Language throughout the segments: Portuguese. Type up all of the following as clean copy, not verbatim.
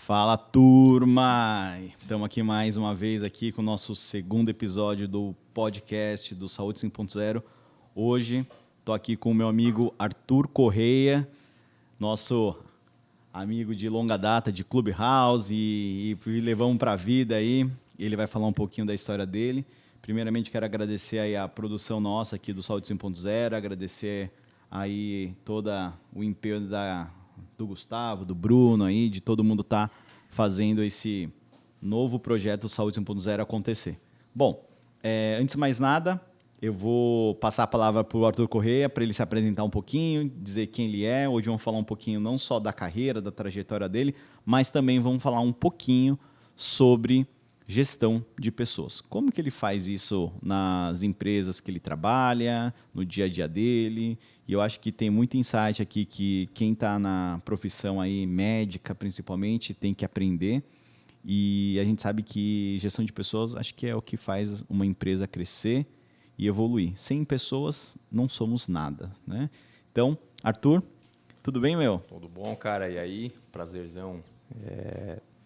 Fala, turma! Estamos aqui mais uma vez aqui com o nosso segundo episódio do podcast do Saúde 5.0. Hoje estou aqui com o meu amigo Arthur Correia, nosso amigo de longa data de Clubhouse e levamos para a vida aí. Ele vai falar um pouquinho da história dele. Primeiramente quero agradecer aí a produção nossa aqui do Saúde 5.0, agradecer aí todo o empenho do Gustavo, do Bruno aí, de todo mundo tá fazendo esse novo projeto Saúde 5.0 acontecer. Bom, antes de mais nada, eu vou passar a palavra para o Arthur Correia, para ele se apresentar um pouquinho, dizer quem ele é. Hoje vamos falar um pouquinho não só da carreira, da trajetória dele, mas também vamos falar um pouquinho sobre gestão de pessoas. Como que ele faz isso nas empresas que ele trabalha, no dia a dia dele. E eu acho que tem muito insight aqui que quem está na profissão aí, médica principalmente, tem que aprender. E a gente sabe que gestão de pessoas acho que é o que faz uma empresa crescer e evoluir. Sem pessoas não somos nada, né? Então, Arthur, tudo bem, meu? Tudo bom, cara? E aí? Prazerzão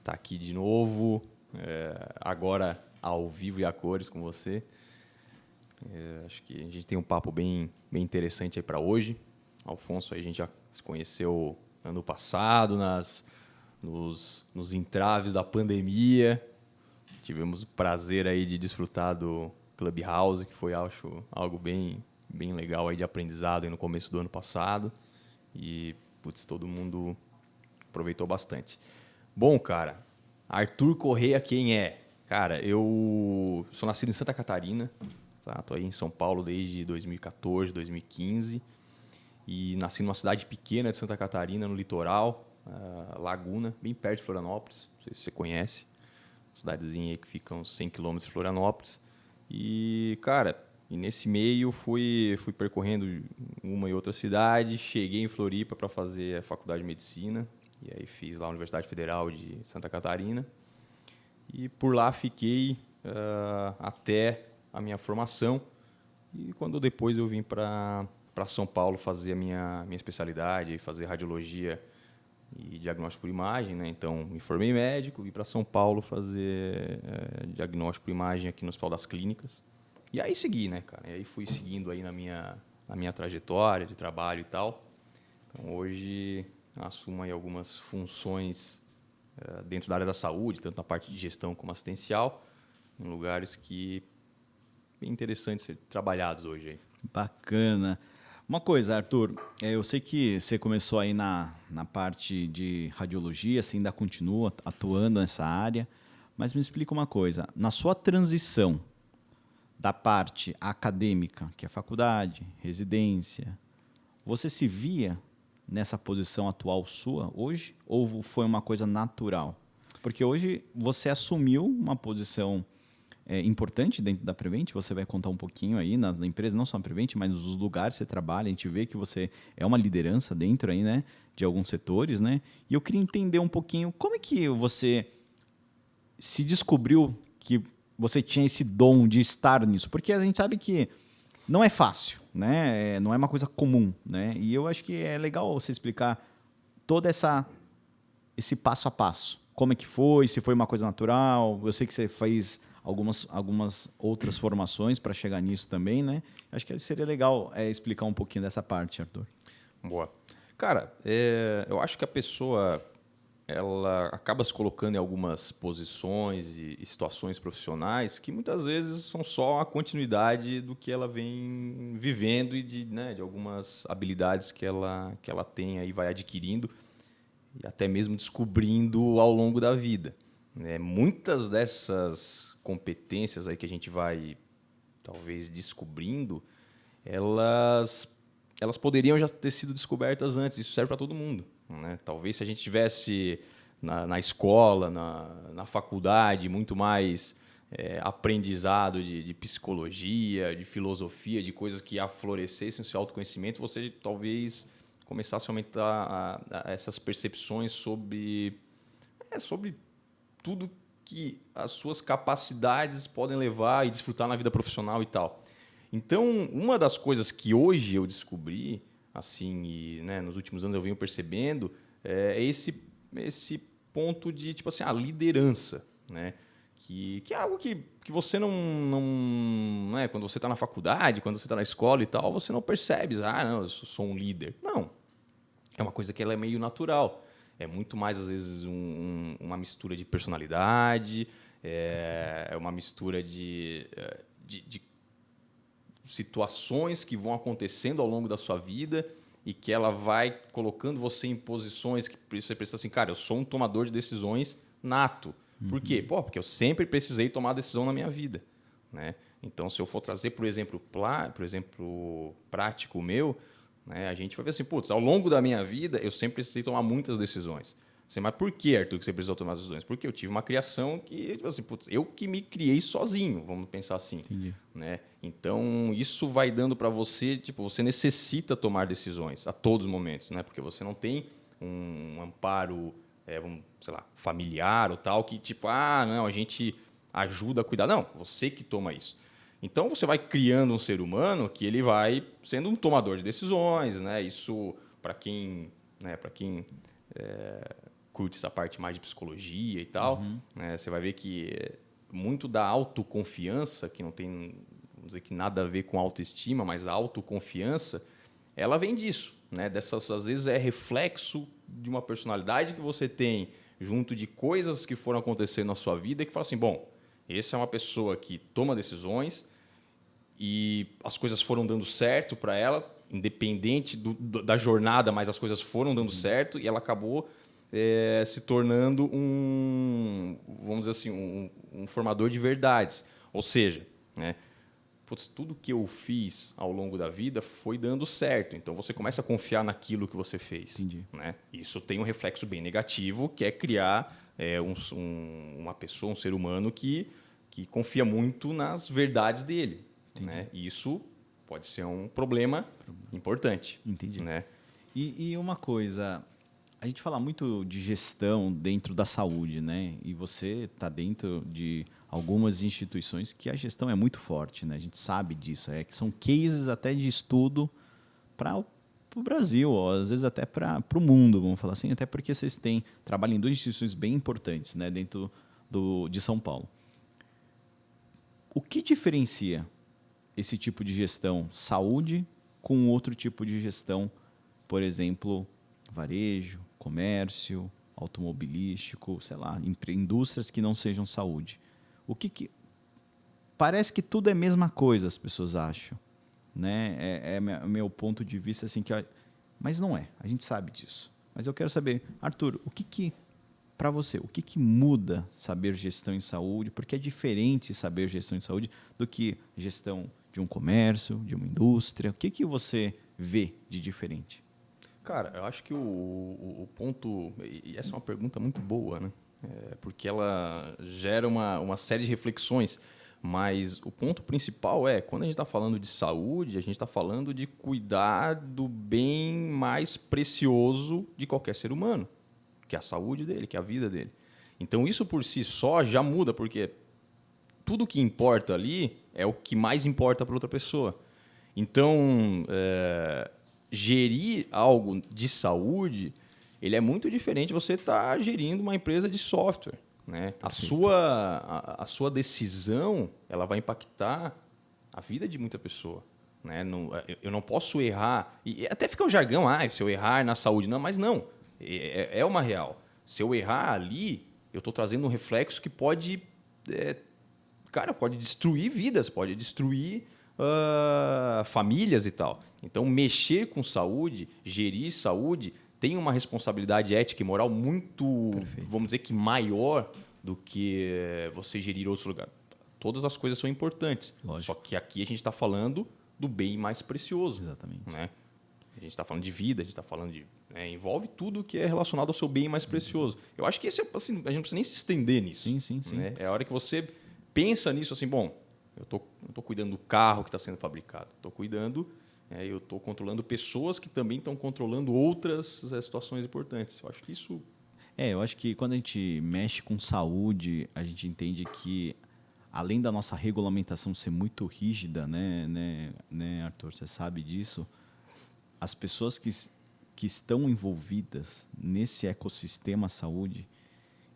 tá aqui de novo, agora ao vivo e a cores com você. Acho que a gente tem um papo bem interessante aí para hoje. Alfonso, aí a gente já se conheceu ano passado, nos entraves da pandemia. Tivemos o prazer aí de desfrutar do Clubhouse, que foi, acho, algo bem legal aí de aprendizado aí no começo do ano passado. E, putz, todo mundo aproveitou bastante. Bom, cara, Arthur Correia quem é? Cara, eu sou nascido em Santa Catarina, tá? Tô aí em São Paulo desde 2014, 2015. E nasci numa cidade pequena de Santa Catarina, no litoral, Laguna, bem perto de Florianópolis. Não sei se você conhece. Cidadezinha aí que fica uns 100 quilômetros de Florianópolis. E, cara, nesse meio fui percorrendo uma e outra cidade, cheguei em Floripa para fazer a faculdade de medicina, e aí fiz lá a Universidade Federal de Santa Catarina. E por lá fiquei até a minha formação. E quando depois eu vim para São Paulo fazer a minha especialidade, fazer radiologia e diagnóstico por imagem, né? Então, me formei médico, vim para São Paulo fazer diagnóstico por imagem aqui no Hospital das Clínicas. E aí segui, né, cara? E aí fui seguindo aí na minha trajetória de trabalho e tal. Então, hoje assumo aí algumas funções dentro da área da saúde, tanto na parte de gestão como assistencial, em lugares que bem interessantes ser trabalhados hoje aí. Bacana. Uma coisa, Arthur, eu sei que você começou aí na parte de radiologia, você ainda continua atuando nessa área, mas me explica uma coisa, na sua transição da parte acadêmica, que é faculdade, residência, você se via nessa posição atual sua hoje ou foi uma coisa natural? Porque hoje você assumiu uma posição importante dentro da Prevent, você vai contar um pouquinho aí na empresa, não só na Prevent, mas nos lugares que você trabalha, a gente vê que você é uma liderança dentro aí, né, de alguns setores, né? E eu queria entender um pouquinho como é que você se descobriu que você tinha esse dom de estar nisso, porque a gente sabe que não é fácil, né? Não é uma coisa comum, né? E eu acho que é legal você explicar toda esse passo a passo. Como é que foi? Se foi uma coisa natural? Eu sei que você fez algumas outras formações para chegar nisso também, né? Acho que seria legal explicar um pouquinho dessa parte, Arthur. Boa. Cara, eu acho que a pessoa ela acaba se colocando em algumas posições e situações profissionais que muitas vezes são só a continuidade do que ela vem vivendo e de algumas habilidades que ela tem aí, vai adquirindo e até mesmo descobrindo ao longo da vida, né? Muitas dessas competências aí que a gente vai talvez descobrindo, elas poderiam já ter sido descobertas antes. Isso serve para todo mundo, né? Talvez se a gente tivesse na escola, na faculdade, muito mais aprendizado de psicologia, de filosofia, de coisas que aflorescessem o seu autoconhecimento, você talvez começasse a aumentar essas percepções sobre tudo que as suas capacidades podem levar e desfrutar na vida profissional e tal. Então, uma das coisas que hoje eu descobri, assim, e, né, nos últimos anos eu venho percebendo, é esse ponto de, tipo assim, a liderança, né? Que é algo que você não né? Quando você está na faculdade, quando você está na escola e tal, você não percebe, não, eu sou um líder. Não, é uma coisa que ela é meio natural. É muito mais, às vezes, uma mistura de personalidade, é uma mistura de situações que vão acontecendo ao longo da sua vida e que ela vai colocando você em posições que você pensa assim, cara, eu sou um tomador de decisões nato. Por quê? Porque eu sempre precisei tomar decisão na minha vida, né? Então, se eu for trazer, por exemplo, prático meu, né, a gente vai ver assim, putz, ao longo da minha vida, eu sempre precisei tomar muitas decisões. Assim, mas por que, Arthur, que você precisou tomar decisões? Porque eu tive uma criação que, tipo assim, putz, eu que me criei sozinho, vamos pensar assim. Entendi. Né? Então, isso vai dando para você, tipo, você necessita tomar decisões a todos os momentos, né? Porque você não tem um amparo, sei lá, familiar ou tal, que tipo, não, a gente ajuda a cuidar. Não, você que toma isso. Então, você vai criando um ser humano que ele vai sendo um tomador de decisões, né? Isso, para quem, né, curte essa parte mais de psicologia e tal, né? Você vai ver que muito da autoconfiança, que não tem, vamos dizer que nada a ver com autoestima, mas a autoconfiança, ela vem disso, né? Dessas, às vezes é reflexo de uma personalidade que você tem junto de coisas que foram acontecendo na sua vida e que fala assim, bom, essa é uma pessoa que toma decisões e as coisas foram dando certo para ela, independente da jornada, mas as coisas foram dando certo e ela acabou se tornando vamos dizer assim, um formador de verdades. Ou seja, né, putz, tudo que eu fiz ao longo da vida foi dando certo. Então você começa a confiar naquilo que você fez. Entendi. Né? Isso tem um reflexo bem negativo, que é criar uma pessoa, um ser humano que confia muito nas verdades dele. Né? E isso pode ser um problema importante. Entendi. Né? E uma coisa, a gente fala muito de gestão dentro da saúde, né? E você está dentro de algumas instituições que a gestão é muito forte, né? A gente sabe disso, que são cases até de estudo para o Brasil, ou às vezes até para o mundo, vamos falar assim, até porque vocês trabalham em duas instituições bem importantes, né? Dentro de São Paulo. O que diferencia esse tipo de gestão saúde com outro tipo de gestão, por exemplo, varejo, comércio, automobilístico, sei lá, indústrias que não sejam saúde? O que parece que tudo é a mesma coisa, as pessoas acham, né? É meu ponto de vista assim mas não é. A gente sabe disso. Mas eu quero saber, Arthur, para você, o que muda saber gestão em saúde? Porque é diferente saber gestão em saúde do que gestão de um comércio, de uma indústria. O que você vê de diferente? Cara, eu acho que o ponto... E essa é uma pergunta muito boa, né? Porque ela gera uma série de reflexões. Mas o ponto principal quando a gente está falando de saúde, a gente está falando de cuidar do bem mais precioso de qualquer ser humano, que é a saúde dele, que é a vida dele. Então, isso por si só já muda, porque tudo que importa ali é o que mais importa para outra pessoa. Então, gerir algo de saúde, ele é muito diferente de você estar gerindo uma empresa de software. Né? A sua decisão ela vai impactar a vida de muita pessoa. Né? Eu não posso errar. E até fica um jargão, se eu errar na saúde. Não, mas não. É uma real. Se eu errar ali, eu estou trazendo um reflexo que pode destruir vidas, pode destruir famílias e tal. Então, mexer com saúde, gerir saúde, tem uma responsabilidade ética e moral muito, vamos dizer que maior do que você gerir outros lugares. Todas as coisas são importantes. Lógico. Só que aqui a gente está falando do bem mais precioso. Exatamente. Né? A gente está falando de vida, a gente está falando de... envolve tudo que é relacionado ao seu bem mais precioso. Eu acho que esse assim, a gente não precisa nem se estender nisso. Sim. Né? É a hora que você pensa nisso assim, bom, eu tô cuidando do carro que está sendo fabricado. Estou cuidando... eu estou controlando pessoas que também estão controlando outras situações importantes. Eu acho que isso... eu acho que quando a gente mexe com saúde, a gente entende que, além da nossa regulamentação ser muito rígida, né, Arthur? Você sabe disso. As pessoas que estão envolvidas nesse ecossistema saúde,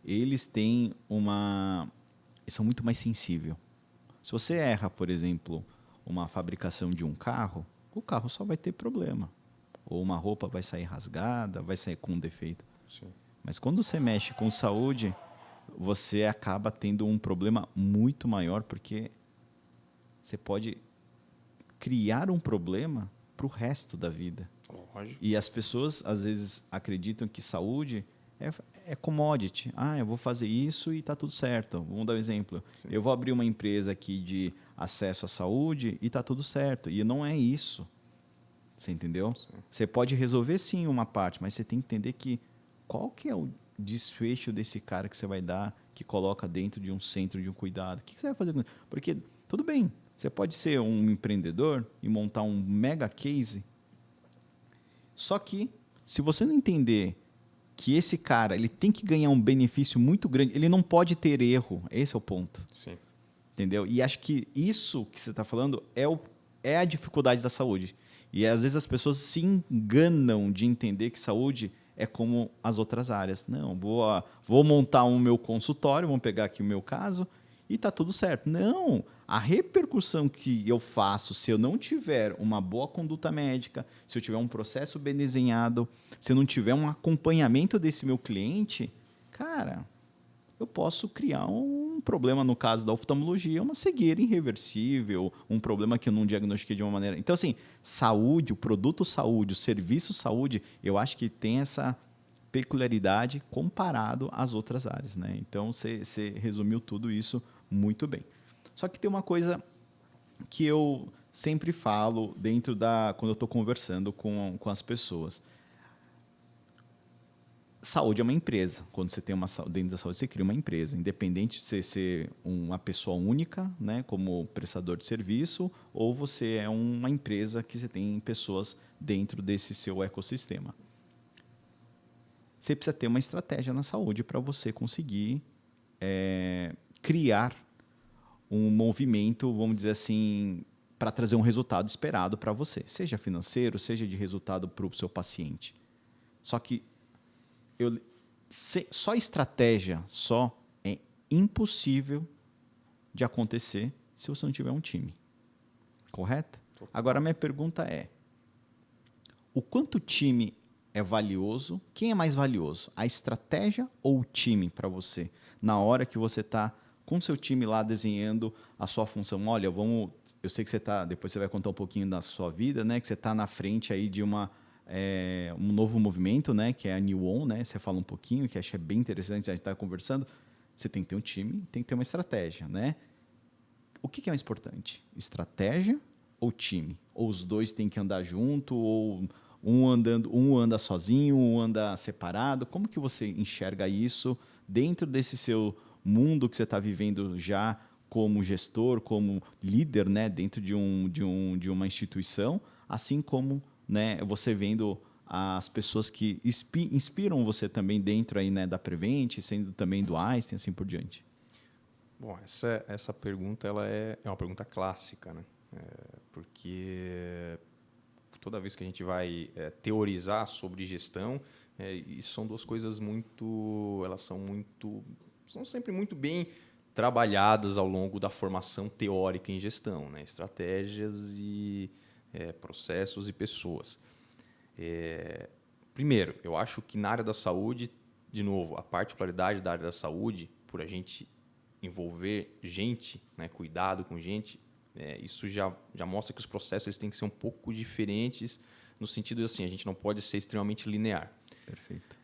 eles têm uma... Eles são muito mais sensíveis. Se você erra, por exemplo, uma fabricação de um carro, o carro só vai ter problema. Ou uma roupa vai sair rasgada, vai sair com um defeito. Sim. Mas quando você mexe com saúde, você acaba tendo um problema muito maior, porque você pode criar um problema para o resto da vida. Lógico. E as pessoas, às vezes, acreditam que saúde é commodity. Ah, eu vou fazer isso e está tudo certo. Vamos dar um exemplo. Sim. Eu vou abrir uma empresa aqui de acesso à saúde e está tudo certo. E não é isso. Você entendeu? Sim. Você pode resolver, sim, uma parte, mas você tem que entender que qual que é o desfecho desse cara que você vai dar, que coloca dentro de um centro de um cuidado. O que você vai fazer com isso? Porque, tudo bem, você pode ser um empreendedor e montar um mega case, só que, se você não entender que esse cara ele tem que ganhar um benefício muito grande, ele não pode ter erro. Esse é o ponto. Sim. Entendeu? E acho que isso que você está falando é a dificuldade da saúde. E às vezes as pessoas se enganam de entender que saúde é como as outras áreas. Não, vou montar o meu consultório, vamos pegar aqui o meu caso, e está tudo certo. Não, a repercussão que eu faço se eu não tiver uma boa conduta médica, se eu tiver um processo bem desenhado, se eu não tiver um acompanhamento desse meu cliente, cara, eu posso criar um problema, no caso da oftalmologia, uma cegueira irreversível, um problema que eu não diagnostiquei de uma maneira... Então, assim, saúde, o produto saúde, o serviço saúde, eu acho que tem essa peculiaridade comparado às outras áreas, né? Então, você resumiu tudo isso muito bem. Só que tem uma coisa que eu sempre falo quando eu estou conversando com as pessoas. Saúde é uma empresa. Quando você tem dentro da saúde, você cria uma empresa. Independente de você ser uma pessoa única, né, como prestador de serviço, ou você é uma empresa que você tem pessoas dentro desse seu ecossistema. Você precisa ter uma estratégia na saúde para você conseguir criar um movimento, vamos dizer assim, para trazer um resultado esperado para você. Seja financeiro, seja de resultado para o seu paciente. Só que só estratégia é impossível de acontecer se você não tiver um time. Correto? Agora, a minha pergunta é, o quanto o time é valioso? Quem é mais valioso? A estratégia ou o time para você? Na hora que você está com o seu time lá desenhando a sua função. Olha, eu sei que você está, depois você vai contar um pouquinho da sua vida, né? Que você está na frente aí de um novo movimento, né, que é a New On, né? Você fala um pouquinho, que acho bem interessante, a gente está conversando. Você tem que ter um time, tem que ter uma estratégia, né? O que é mais importante? Estratégia ou time? Ou os dois têm que andar junto, ou um anda sozinho, um anda separado? Como que você enxerga isso dentro desse seu mundo que você está vivendo já como gestor, como líder, né, dentro de uma instituição, assim como, né, você vendo as pessoas que inspiram você também dentro aí, né, da Prevent, sendo também do Einstein, assim por diante? Bom, essa pergunta ela é uma pergunta clássica, né? Porque toda vez que a gente vai teorizar sobre gestão, isso são duas coisas são sempre muito bem trabalhadas ao longo da formação teórica em gestão, né? Estratégias e processos e pessoas. Primeiro, eu acho que na área da saúde, de novo, a particularidade da área da saúde, por a gente envolver gente, né, cuidado com gente, isso já mostra que os processos eles têm que ser um pouco diferentes, no sentido de assim, a gente não pode ser extremamente linear. Perfeito.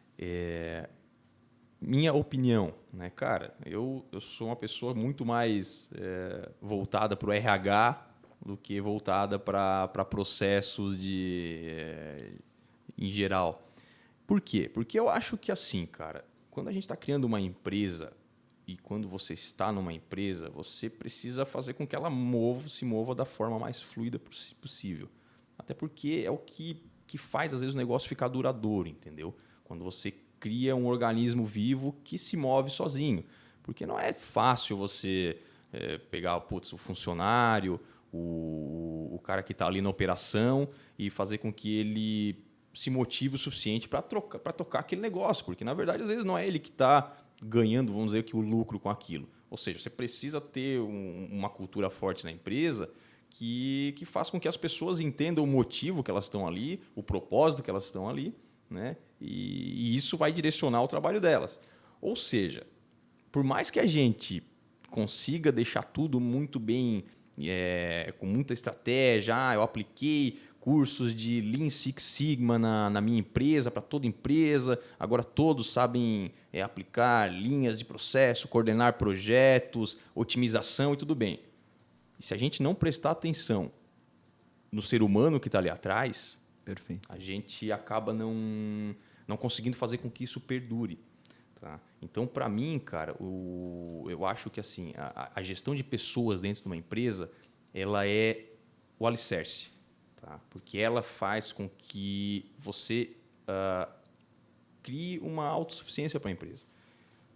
Minha opinião, né, cara, eu sou uma pessoa muito mais voltada para o RH do que voltada para processos em geral. Por quê? Porque eu acho que assim, cara, quando a gente está criando uma empresa e quando você está numa empresa, você precisa fazer com que ela se mova da forma mais fluida possível. Até porque é o que faz, às vezes, o negócio ficar duradouro, entendeu? Quando você cria um organismo vivo que se move sozinho. Porque não é fácil você pegar o funcionário, o cara que está ali na operação e fazer com que ele se motive o suficiente para tocar aquele negócio. Porque, na verdade, às vezes não é ele que está ganhando, vamos dizer, que o lucro com aquilo. Ou seja, você precisa ter uma cultura forte na empresa que faça com que as pessoas entendam o motivo que elas estão ali, o propósito que elas estão ali, né? E isso vai direcionar o trabalho delas. Ou seja, por mais que a gente consiga deixar tudo muito bem, com muita estratégia, eu apliquei cursos de Lean Six Sigma na minha empresa, para toda empresa, agora todos sabem aplicar linhas de processo, coordenar projetos, otimização e tudo bem. E se a gente não prestar atenção no ser humano que está ali atrás, Perfeito. a gente acaba não conseguindo fazer com que isso perdure. Tá? Então, para mim, cara, eu acho que assim, a gestão de pessoas dentro de uma empresa, ela é o alicerce. Tá? Porque ela faz com que você crie uma autossuficiência para a empresa.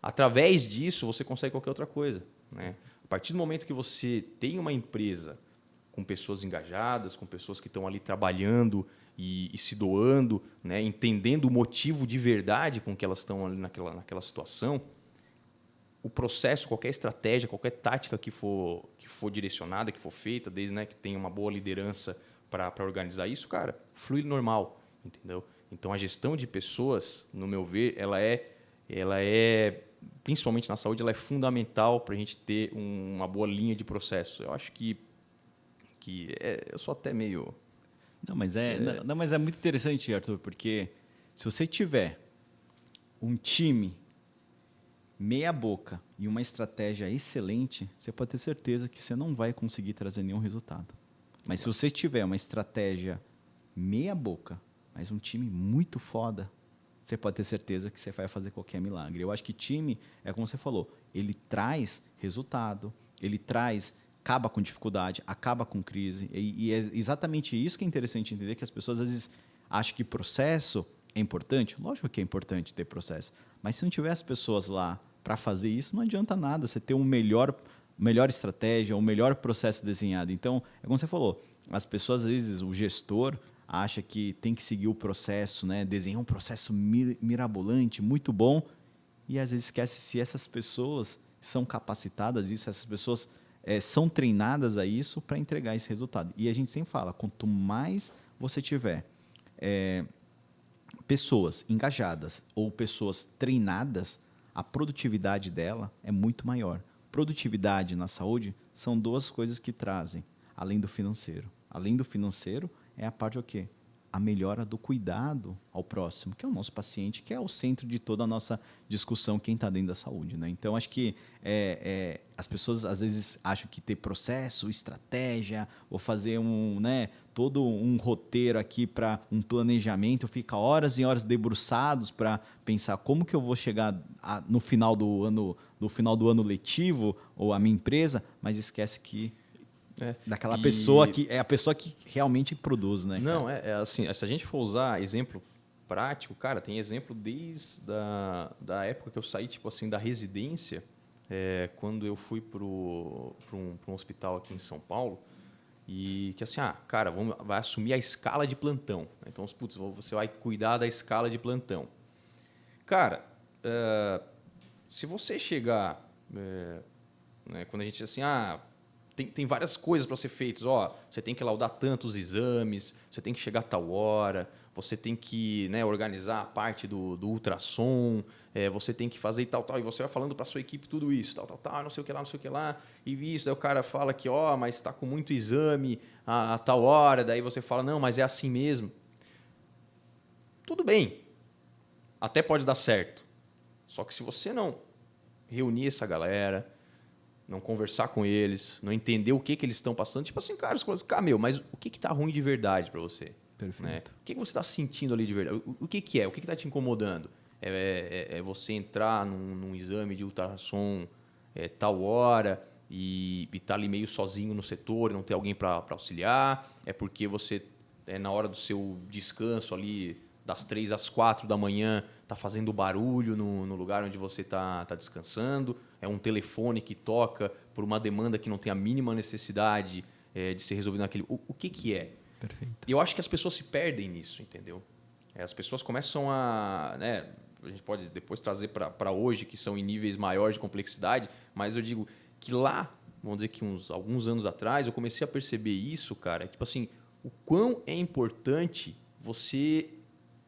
Através disso, você consegue qualquer outra coisa. Né? A partir do momento que você tem uma empresa com pessoas engajadas, com pessoas que estão ali trabalhando e se doando, né? Entendendo o motivo de verdade com que elas estão ali naquela situação, o processo, qualquer estratégia, qualquer tática que for direcionada, que for feita, desde, né, que tenha uma boa liderança para organizar isso, cara, flui normal, entendeu? Então, a gestão de pessoas, no meu ver, ela é principalmente na saúde, ela é fundamental para a gente ter uma boa linha de processo. Eu acho que eu sou até meio... Mas é muito interessante, Arthur, porque se você tiver um time meia boca e uma estratégia excelente, você pode ter certeza que você não vai conseguir trazer nenhum resultado. Mas se você tiver uma estratégia meia boca, mas um time muito foda, você pode ter certeza que você vai fazer qualquer milagre. Eu acho que time, é como você falou, ele traz resultado, ele acaba com dificuldade, acaba com crise. E é exatamente isso que é interessante entender, que as pessoas às vezes acham que processo é importante. Lógico que é importante ter processo, mas se não tiver as pessoas lá para fazer isso, não adianta nada você ter melhor estratégia, um melhor processo desenhado. Então, é como você falou, as pessoas, às vezes, o gestor acha que tem que seguir o processo, né? Desenhar um processo mirabolante, muito bom, e às vezes esquece se essas pessoas são capacitadas, essas pessoas são treinadas a isso para entregar esse resultado. E a gente sempre fala, quanto mais você tiver pessoas engajadas ou pessoas treinadas, a produtividade dela é muito maior. Produtividade na saúde são duas coisas que trazem, além do financeiro. Além do financeiro, é a parte do quê? A melhora do cuidado ao próximo, que é o nosso paciente, que é o centro de toda a nossa discussão, quem está dentro da saúde. Né? Então, acho que as pessoas, às vezes, acham que ter processo, estratégia, ou fazer todo um roteiro aqui para um planejamento, fica horas e horas debruçados para pensar como que eu vou chegar no final do ano letivo, ou a minha empresa, mas esquece que daquela pessoa que é a pessoa que realmente produz, né? Não, assim, se a gente for usar exemplo prático, cara, tem exemplo desde da época que eu saí, tipo assim, da residência, quando eu fui para um hospital aqui em São Paulo, e que assim, cara, vai assumir a escala de plantão. Então, putz, você vai cuidar da escala de plantão. Cara, se você chegar, quando a gente diz assim, tem várias coisas para ser feitas. Você tem que laudar tantos exames, você tem que chegar a tal hora, você tem que organizar a parte do ultrassom, você tem que fazer e tal. E você vai falando para a sua equipe tudo isso, tal, não sei o que lá. E isso, daí o cara fala que, mas está com muito exame a tal hora. Daí você fala, não, mas é assim mesmo. Tudo bem, até pode dar certo. Só que se você não reunir essa galera, não conversar com eles, não entender o que eles estão passando. Tipo assim, cara, mas o que está ruim de verdade para você? Perfeito. Né? O que você está sentindo ali de verdade? O que é? O que está te incomodando? É você entrar num exame de ultrassom tal hora e estar ali meio sozinho no setor e não ter alguém para auxiliar? É porque você, na hora do seu descanso ali, das 3 às 4 da manhã, está fazendo barulho no lugar onde você está descansando? É um telefone que toca por uma demanda que não tem a mínima necessidade de ser resolvida naquele... O que é? Perfeito. E eu acho que as pessoas se perdem nisso, entendeu? As pessoas começam a... a gente pode depois trazer para hoje, que são em níveis maiores de complexidade, mas eu digo que lá, vamos dizer que alguns anos atrás, eu comecei a perceber isso, cara, tipo assim, o quão é importante você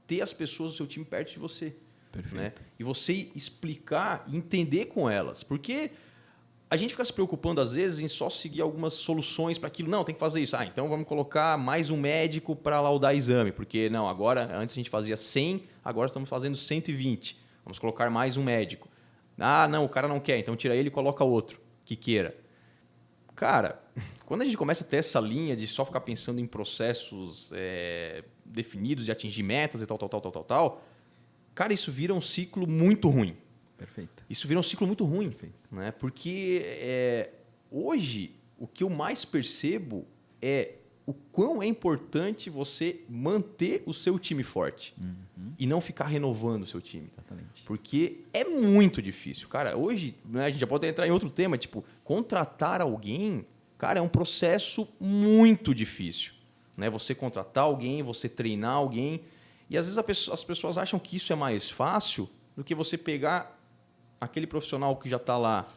ter as pessoas do seu time perto de você. Perfeito. Né? E você explicar e entender com elas. Porque a gente fica se preocupando, às vezes, em só seguir algumas soluções para aquilo. Não, tem que fazer isso. Então vamos colocar mais um médico para laudar exame. Porque, não, agora, antes a gente fazia 100, agora estamos fazendo 120. Vamos colocar mais um médico. Ah, não, o cara não quer, então tira ele e coloca outro que queira. Cara, quando a gente começa a ter essa linha de só ficar pensando em processos definidos, de atingir metas e tal, cara, isso vira um ciclo muito ruim. Perfeito. Isso vira um ciclo muito ruim. Né? Porque hoje, o que eu mais percebo é o quão é importante você manter o seu time forte e não ficar renovando o seu time. Exatamente. Porque é muito difícil. Cara, hoje, né, a gente já pode entrar em outro tema, tipo, contratar alguém, cara, é um processo muito difícil. Né? Você contratar alguém, você treinar alguém. E às vezes as pessoas acham que isso é mais fácil do que você pegar aquele profissional que já está lá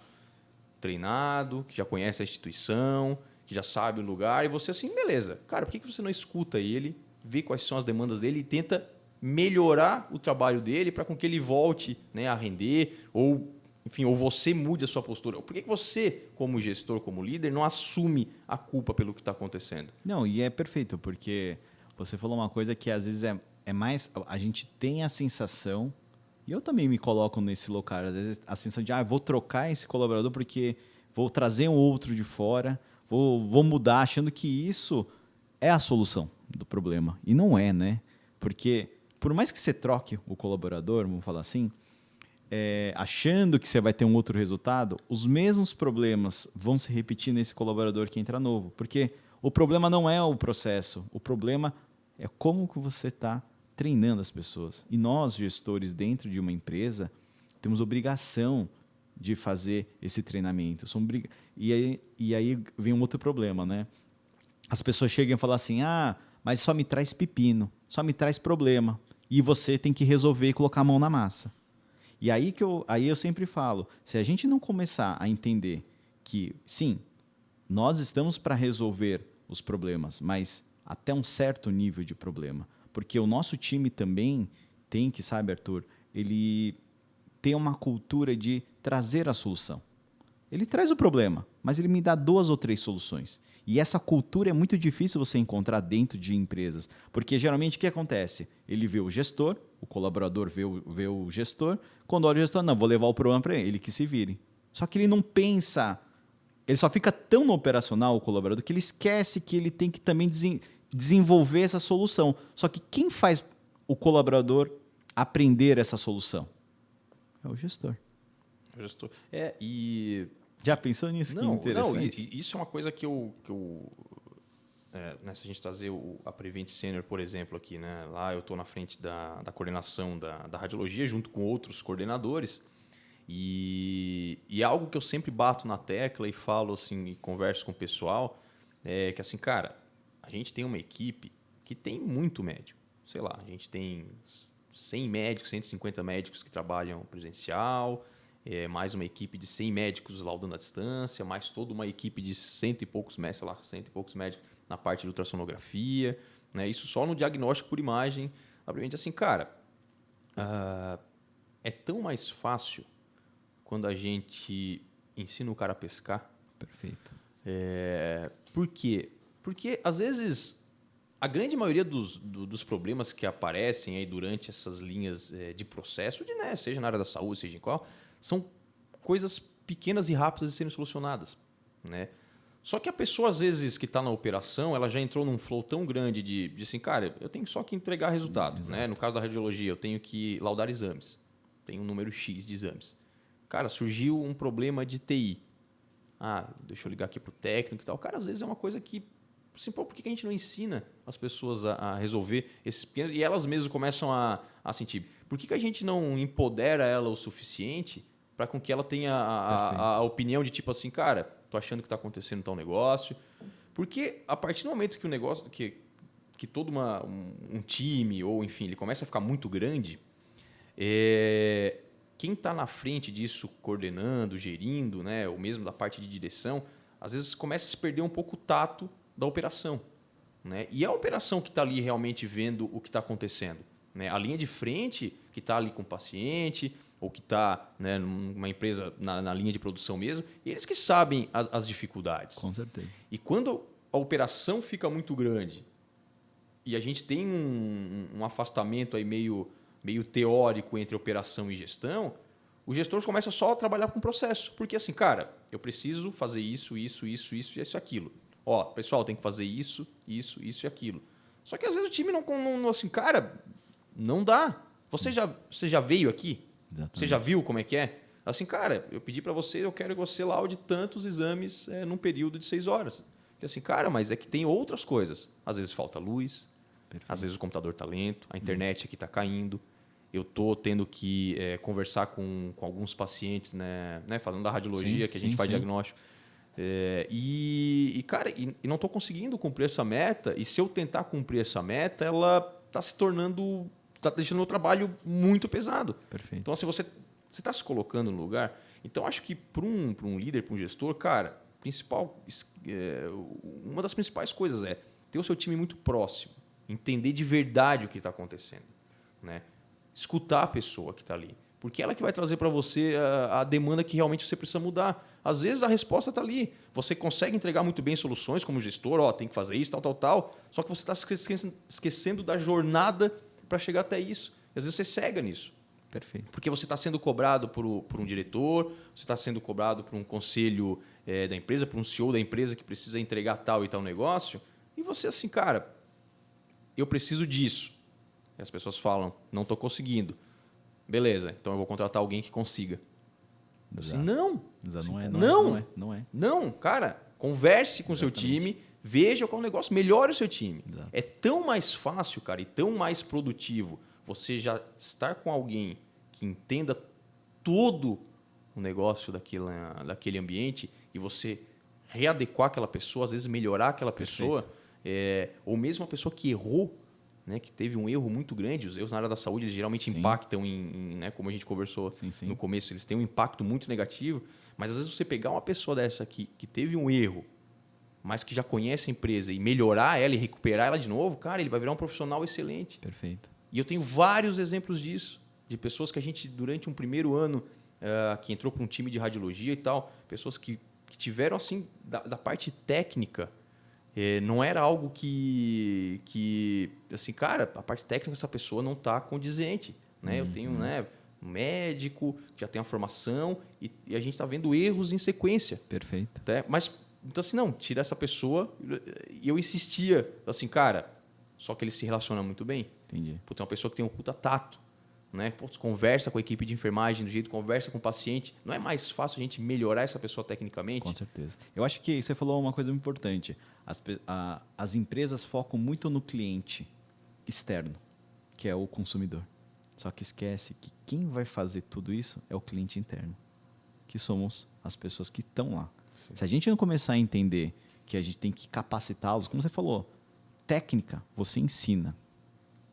treinado, que já conhece a instituição, que já sabe o lugar, e você assim, beleza. Cara, por que você não escuta ele, vê quais são as demandas dele e tenta melhorar o trabalho dele para com que ele volte, né, a render ou, enfim, ou você mude a sua postura? Por que você, como gestor, como líder, não assume a culpa pelo que está acontecendo? Não, e é perfeito, porque você falou uma coisa que às vezes é mais... A gente tem a sensação, e eu também me coloco nesse lugar, às vezes a sensação de, vou trocar esse colaborador porque vou trazer um outro de fora, vou mudar, achando que isso é a solução do problema. E não é, né? Porque por mais que você troque o colaborador, vamos falar assim, achando que você vai ter um outro resultado, os mesmos problemas vão se repetir nesse colaborador que entra novo. Porque o problema não é o processo, o problema é como que você está treinando as pessoas. E nós, gestores dentro de uma empresa, temos obrigação de fazer esse treinamento. E aí vem um outro problema, né? As pessoas chegam e falam assim, mas só me traz pepino, só me traz problema. E você tem que resolver e colocar a mão na massa. E aí eu sempre falo, se a gente não começar a entender que, sim, nós estamos para resolver os problemas, mas até um certo nível de problema. Porque o nosso time também tem que, sabe, Arthur, ele tem uma cultura de trazer a solução. Ele traz o problema, mas ele me dá 2 ou 3 soluções. E essa cultura é muito difícil você encontrar dentro de empresas, porque geralmente o que acontece? Ele vê o gestor, o colaborador vê o gestor, quando olha o gestor, não, vou levar o problema para ele que se vire. Só que ele não pensa, ele só fica tão no operacional, o colaborador, que ele esquece que ele tem que também desenvolver essa solução. Só que quem faz o colaborador aprender essa solução? É o gestor. O gestor. E... Já pensou nisso? Não, que interessante. Não, isso é uma coisa que né, se a gente trazer a Prevent Senior, por exemplo, aqui, né, lá eu estou na frente da coordenação da radiologia, junto com outros coordenadores, e algo que eu sempre bato na tecla e falo assim, e converso com o pessoal, é que assim, cara, a gente tem uma equipe que tem muito médico. Sei lá, a gente tem 100 médicos, 150 médicos que trabalham presencial, mais uma equipe de 100 médicos laudando à distância, mais toda uma equipe de 100 e poucos médicos, 100 e poucos médicos na parte de ultrassonografia, né? Isso só no diagnóstico por imagem. Obviamente, assim, cara, é tão mais fácil quando a gente ensina o cara a pescar. Perfeito. Por quê? Porque, às vezes, a grande maioria dos problemas que aparecem aí durante essas linhas de processo, né, seja na área da saúde, seja em qual, são coisas pequenas e rápidas de serem solucionadas. Né? Só que a pessoa, às vezes, que está na operação, ela já entrou num flow tão grande de assim, cara, eu tenho só que entregar resultado. Né? No caso da radiologia, eu tenho que laudar exames. Tem um número X de exames. Cara, surgiu um problema de TI. Deixa eu ligar aqui para o técnico e tal. Cara, às vezes é uma coisa que... Assim, por que a gente não ensina as pessoas a resolver esses pequenos... E elas mesmas começam a sentir. Por que a gente não empodera ela o suficiente para com que ela tenha a opinião de tipo assim, cara, tô achando que está acontecendo tal negócio. Porque a partir do momento que o negócio... Que todo um time, ou enfim, ele começa a ficar muito grande, Quem está na frente disso, coordenando, gerindo, né, ou mesmo da parte de direção, às vezes começa a se perder um pouco o tato da operação. Né? E é a operação que está ali realmente vendo o que está acontecendo. Né? A linha de frente, que está ali com o paciente, ou que está, né, numa empresa na linha de produção mesmo, eles que sabem as dificuldades. Com certeza. E quando a operação fica muito grande e a gente tem um afastamento aí meio teórico entre operação e gestão, o gestor começa só a trabalhar com o processo. Porque assim, cara, eu preciso fazer isso e aquilo. Ó, pessoal, tem que fazer isso e aquilo. Só que às vezes o time não assim, cara, não dá. Você já veio aqui? Exatamente. Você já viu como é que é? Assim, cara, eu pedi para você, eu quero que você laude tantos exames num período de 6 horas. E assim, cara, mas é que tem outras coisas. Às vezes falta luz, Perfeito. às vezes o computador está lento, a internet aqui está caindo. Eu estou tendo que conversar com alguns pacientes, né, falando da radiologia, que a gente faz diagnóstico. Cara, não estou conseguindo cumprir essa meta. E se eu tentar cumprir essa meta, ela está se tornando... Está deixando o meu trabalho muito pesado. Perfeito. Então, assim, você está se colocando no lugar. Então, acho que para um líder, para um gestor, cara, uma das principais coisas é ter o seu time muito próximo, entender de verdade o que está acontecendo, né? Escutar a pessoa que está ali, porque ela que vai trazer para você a demanda que realmente você precisa mudar. Às vezes a resposta está ali. Você consegue entregar muito bem soluções como gestor, tem que fazer isso, tal, só que você está esquecendo da jornada para chegar até isso. E às vezes você cega nisso. Perfeito. Porque você está sendo cobrado por um diretor, você está sendo cobrado por um conselho da empresa, por um CEO da empresa que precisa entregar tal e tal negócio, e você assim, cara, eu preciso disso. E as pessoas falam, não estou conseguindo. Beleza, então eu vou contratar alguém que consiga. Assim, não. Não, cara, converse com o seu time, veja qual é o negócio, melhore o seu time. Exato. É tão mais fácil, cara, e tão mais produtivo você já estar com alguém que entenda todo o negócio daquele ambiente e você readequar aquela pessoa, às vezes melhorar aquela pessoa, ou mesmo uma pessoa que errou, né, que teve um erro muito grande. Os erros na área da saúde eles geralmente impactam né, como a gente conversou no começo, eles têm um impacto muito negativo, mas às vezes você pegar uma pessoa dessa que teve um erro, mas que já conhece a empresa e melhorar ela e recuperar ela de novo, cara, ele vai virar um profissional excelente. Perfeito. E eu tenho vários exemplos disso, de pessoas que a gente, durante um primeiro ano, que entrou para um time de radiologia e tal, pessoas que tiveram, assim, da parte técnica, não era algo que, assim, cara, a parte técnica dessa pessoa não está condizente. Né? Eu tenho um médico que já tem a formação e a gente está vendo erros em sequência. Perfeito. Mas, então, assim, não, tira essa pessoa. E eu insistia, assim, cara, só que ele se relaciona muito bem. Entendi. Putz, é uma pessoa que tem um puta tato. Né? Putz, conversa com a equipe de enfermagem do jeito, conversa com o paciente. Não é mais fácil a gente melhorar essa pessoa tecnicamente? Com certeza. Eu acho que você falou uma coisa muito importante. As empresas focam muito no cliente externo, que é o consumidor. Só que esquece que quem vai fazer tudo isso é o cliente interno, que somos as pessoas que estão lá. Sim. Se a gente não começar a entender que a gente tem que capacitá-los, como você falou, técnica você ensina.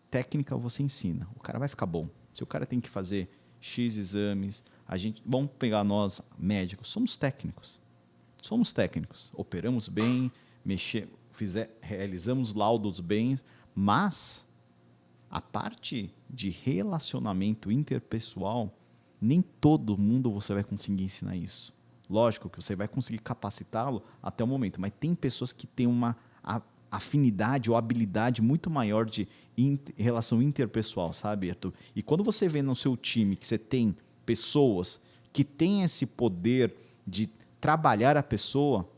Técnica você ensina. O cara vai ficar bom. Se o cara tem que fazer X exames, vamos pegar nós, médicos, somos técnicos. Somos técnicos. Operamos bem, realizamos laudos bem, mas a parte de relacionamento interpessoal, nem todo mundo você vai conseguir ensinar isso. Lógico que você vai conseguir capacitá-lo até o momento, mas tem pessoas que têm uma afinidade ou habilidade muito maior de relação interpessoal, sabe, Arthur? E quando você vê no seu time que você tem pessoas que têm esse poder de trabalhar a pessoa,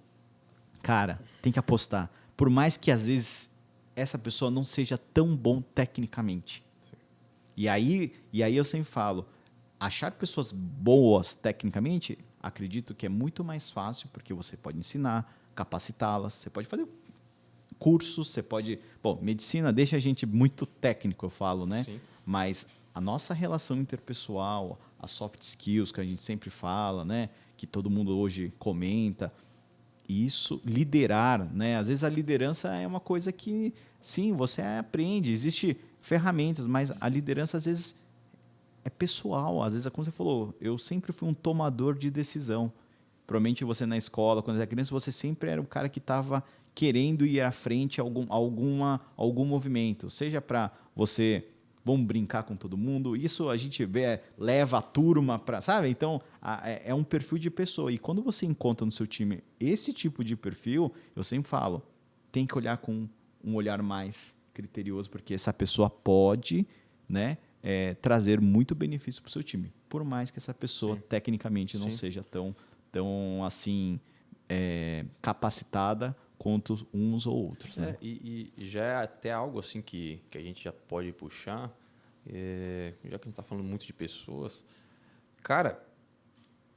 cara, tem que apostar. Por mais que às vezes essa pessoa não seja tão bom tecnicamente. Sim. E aí eu sempre falo, achar pessoas boas tecnicamente, acredito que é muito mais fácil, porque você pode ensinar, capacitá-las, você pode fazer cursos, você pode... Bom, medicina deixa a gente muito técnico, eu falo, né? Sim. Mas a nossa relação interpessoal, as soft skills que a gente sempre fala, né? Que todo mundo hoje comenta, isso, liderar, né? Às vezes a liderança é uma coisa que, sim, você aprende, existem ferramentas, mas a liderança às vezes é pessoal. Às vezes, é como você falou, eu sempre fui um tomador de decisão. Provavelmente você na escola, quando era criança, você sempre era o cara que estava querendo ir à frente a algum movimento. Seja para você, vamos brincar com todo mundo. Isso a gente vê, leva a turma para, sabe? Então, é um perfil de pessoa. E quando você encontra no seu time esse tipo de perfil, eu sempre falo, tem que olhar com um olhar mais criterioso, porque essa pessoa pode, né, trazer muito benefício para o seu time. Por mais que essa pessoa, Sim. tecnicamente, não Sim. seja tão assim, capacitada quanto uns ou outros. Né? E já é até algo assim que a gente já pode puxar, já que a gente está falando muito de pessoas, cara,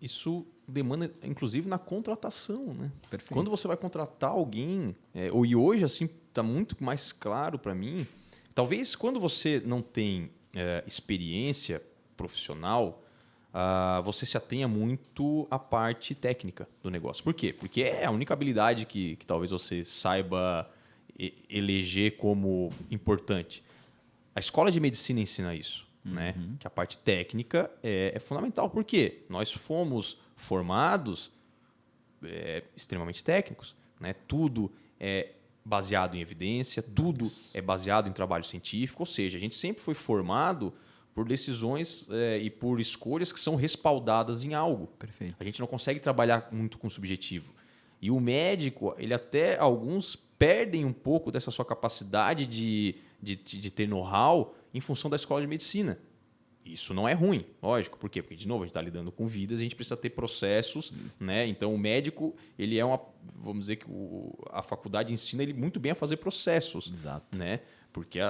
isso demanda, inclusive, na contratação, né? Perfeito. Quando você vai contratar alguém, e hoje assim está muito mais claro para mim, talvez quando você não tem experiência profissional, você se atenha muito à parte técnica do negócio. Por quê? Porque é a única habilidade que talvez você saiba eleger como importante. A escola de medicina ensina isso, né? Que a parte técnica é fundamental. Por quê? Nós fomos formados extremamente técnicos, né? Tudo é baseado em evidência, tudo é baseado em trabalho científico, ou seja, a gente sempre foi formado por decisões e por escolhas que são respaldadas em algo. Perfeito. A gente não consegue trabalhar muito com subjetivo. E o médico, ele até alguns perdem um pouco dessa sua capacidade de ter know-how em função da escola de medicina. Isso não é ruim, lógico. Por quê? Porque, de novo, a gente está lidando com vidas, a gente precisa ter processos, né? Então, o médico, ele é vamos dizer que a faculdade ensina ele muito bem a fazer processos. Exato. Né? Porque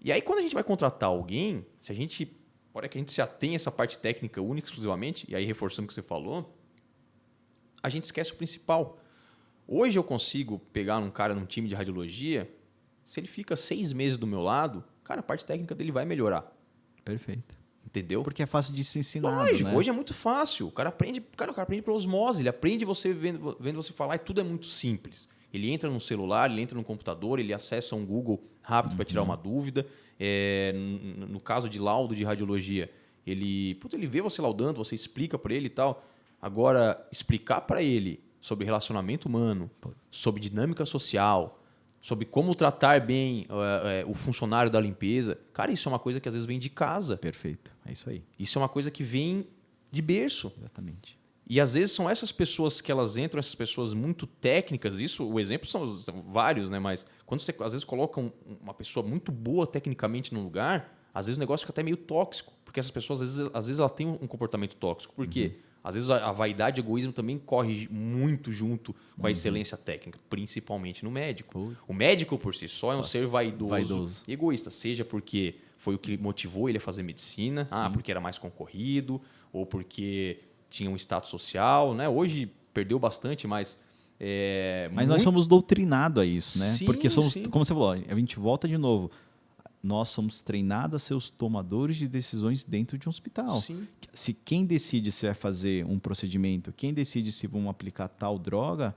E aí, quando a gente vai contratar alguém, se a gente, hora que a gente se atém a essa parte técnica única exclusivamente, e aí reforçando o que você falou, a gente esquece o principal. Hoje eu consigo pegar um cara num time de radiologia, se ele fica 6 meses do meu lado, cara, a parte técnica dele vai melhorar. Perfeito. Entendeu? Porque é fácil de se ensinar. Lógico, né? hoje é muito fácil. O cara aprende por osmose, ele aprende você vendo você falar e tudo é muito simples. Ele entra no celular, ele entra no computador, ele acessa um Google rápido para tirar uma dúvida. No caso de laudo de radiologia, ele vê você laudando, você explica para ele e tal. Agora, explicar para ele sobre relacionamento humano, sobre dinâmica social, sobre como tratar bem o funcionário da limpeza, cara, isso é uma coisa que às vezes vem de casa. Perfeito. É isso aí. Isso é uma coisa que vem de berço. Exatamente. E às vezes são essas pessoas que elas entram, essas pessoas muito técnicas, o exemplo são vários, né? Mas quando você às vezes coloca uma pessoa muito boa tecnicamente num lugar, às vezes o negócio fica até meio tóxico, porque essas pessoas às vezes elas têm um comportamento tóxico. Por quê? Às vezes a vaidade e o egoísmo também corre muito junto com a excelência técnica, principalmente no médico. O médico por si só é um ser vaidoso e egoísta, seja porque foi o que motivou ele a fazer medicina, porque era mais concorrido, ou porque tinha um status social, né? Hoje perdeu bastante, mas Mas nós somos doutrinados a isso, né? Sim, Porque somos, sim. como você falou, a gente volta de novo. Nós somos treinados a ser os tomadores de decisões dentro de um hospital. Sim. Se quem decide se vai fazer um procedimento, quem decide se vão aplicar tal droga,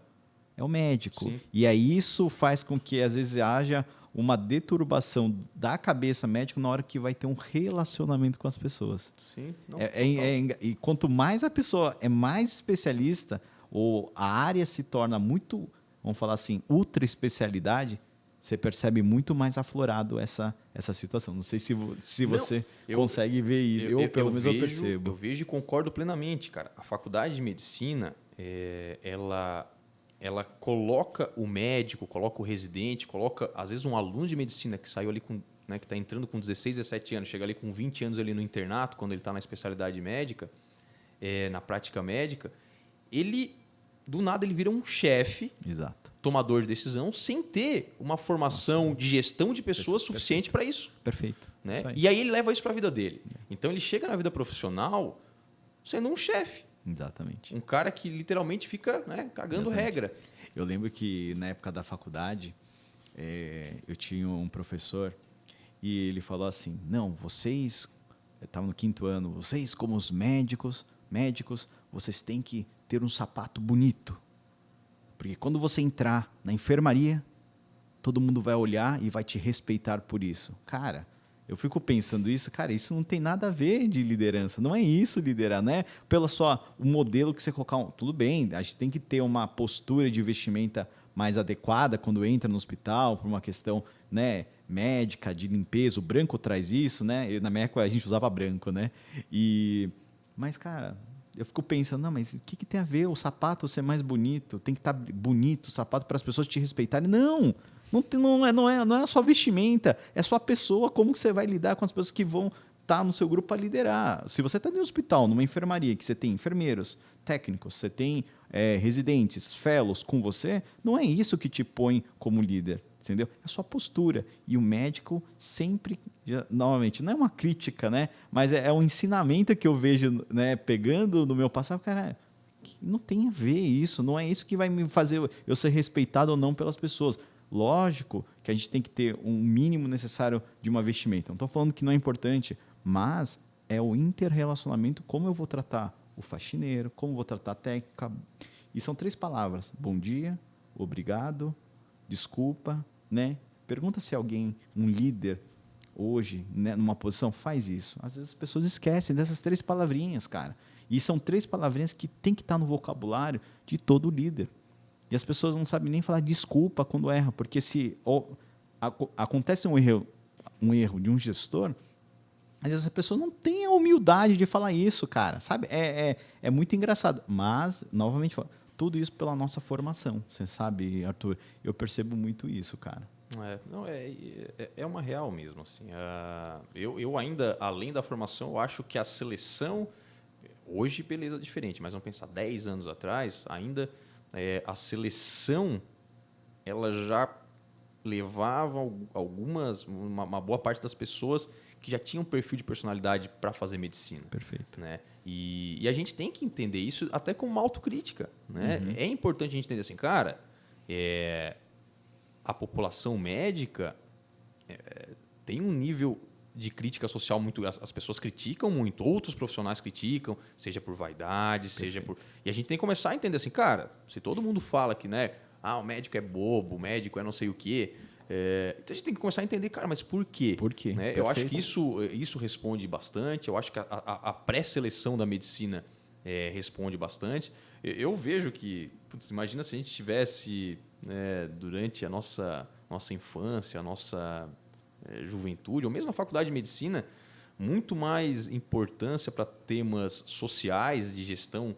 é o médico. Sim. E aí isso faz com que às vezes haja uma deturbação da cabeça médica na hora que vai ter um relacionamento com as pessoas. Sim. Não, E quanto mais a pessoa é mais especialista, ou a área se torna muito, vamos falar assim, ultra especialidade, você percebe muito mais aflorado essa situação. Não sei se você consegue ver isso. Eu pelo menos eu percebo. Eu vejo e concordo plenamente, cara. A faculdade de medicina, ela coloca o médico, coloca o residente, coloca, às vezes, um aluno de medicina que saiu ali com, né, que está entrando com 16, 17 anos, chega ali com 20 anos ali no internato, quando ele está na especialidade médica, na prática médica, ele, do nada, ele vira um chefe, Exato. tomador de decisão, sem ter uma formação de gestão de pessoas suficiente para isso. Perfeito. Né? Isso aí. E aí ele leva isso para a vida dele. Então ele chega na vida profissional sendo um chefe. Exatamente. Um cara que literalmente fica, né, cagando regra. Eu lembro que na época da faculdade, eu tinha um professor e ele falou assim, não, vocês, eu estava no 5º ano, vocês como os médicos, vocês têm que ter um sapato bonito. Porque quando você entrar na enfermaria, todo mundo vai olhar e vai te respeitar por isso. Cara, Eu fico pensando isso, cara, isso não tem nada a ver de liderança. Não é isso liderar, né? Pelo só o modelo que você colocar. Tudo bem, a gente tem que ter uma postura de vestimenta mais adequada quando entra no hospital, por uma questão, né, médica, de limpeza. O branco traz isso, né? Na minha época a gente usava branco, né? Mas, cara, eu fico pensando, não, mas o que tem a ver o sapato ser mais bonito? Tem que estar bonito o sapato para as pessoas te respeitarem? Não! Não é só vestimenta, é só a pessoa, como que você vai lidar com as pessoas que vão estar no seu grupo para liderar. Se você está no hospital, numa enfermaria, que você tem enfermeiros, técnicos, você tem residentes, fellows com você, não é isso que te põe como líder, entendeu? É só postura. E o médico sempre, novamente, não é uma crítica, né? Mas é um ensinamento que eu vejo, né, pegando no meu passado, cara, não tem a ver isso, não é isso que vai me fazer eu ser respeitado ou não pelas pessoas. Lógico que a gente tem que ter um mínimo necessário de uma vestimenta. Não estou falando que não é importante, mas é o interrelacionamento, como eu vou tratar o faxineiro, como eu vou tratar a técnica. E são 3 palavras: bom dia, obrigado, desculpa, né? Pergunta se alguém, um líder, hoje, né, numa posição, faz isso. Às vezes as pessoas esquecem dessas 3 palavrinhas, cara. E são 3 palavrinhas que tem que estar no vocabulário de todo líder. E as pessoas não sabem nem falar desculpa quando erram, porque se acontece um erro de um gestor, às vezes a pessoa não tem a humildade de falar isso, cara. Sabe? É muito engraçado. Mas, novamente, tudo isso pela nossa formação. Você sabe, Arthur? Eu percebo muito isso, cara. É uma real mesmo. Assim. Eu ainda, além da formação, eu acho que a seleção, hoje, beleza, diferente, mas vamos pensar 10 anos atrás, ainda a seleção ela já levava uma boa parte das pessoas que já tinham um perfil de personalidade para fazer medicina. Perfeito. Né? E a gente tem que entender isso até como uma autocrítica. Né? Uhum. É importante a gente entender assim, cara, a população médica tem um nível de crítica social muito... As pessoas criticam muito, outros profissionais criticam, seja por vaidade, seja por... E a gente tem que começar a entender assim, cara, se todo mundo fala que, né, o médico é bobo, o médico é não sei o quê, então a gente tem que começar a entender, cara, mas por quê? Por quê? Né? Eu acho que isso responde bastante, eu acho que a pré-seleção da medicina responde bastante. Eu vejo que, imagina se a gente tivesse, né, durante a nossa infância, a nossa... juventude, ou mesmo a faculdade de medicina, muito mais importância para temas sociais, de gestão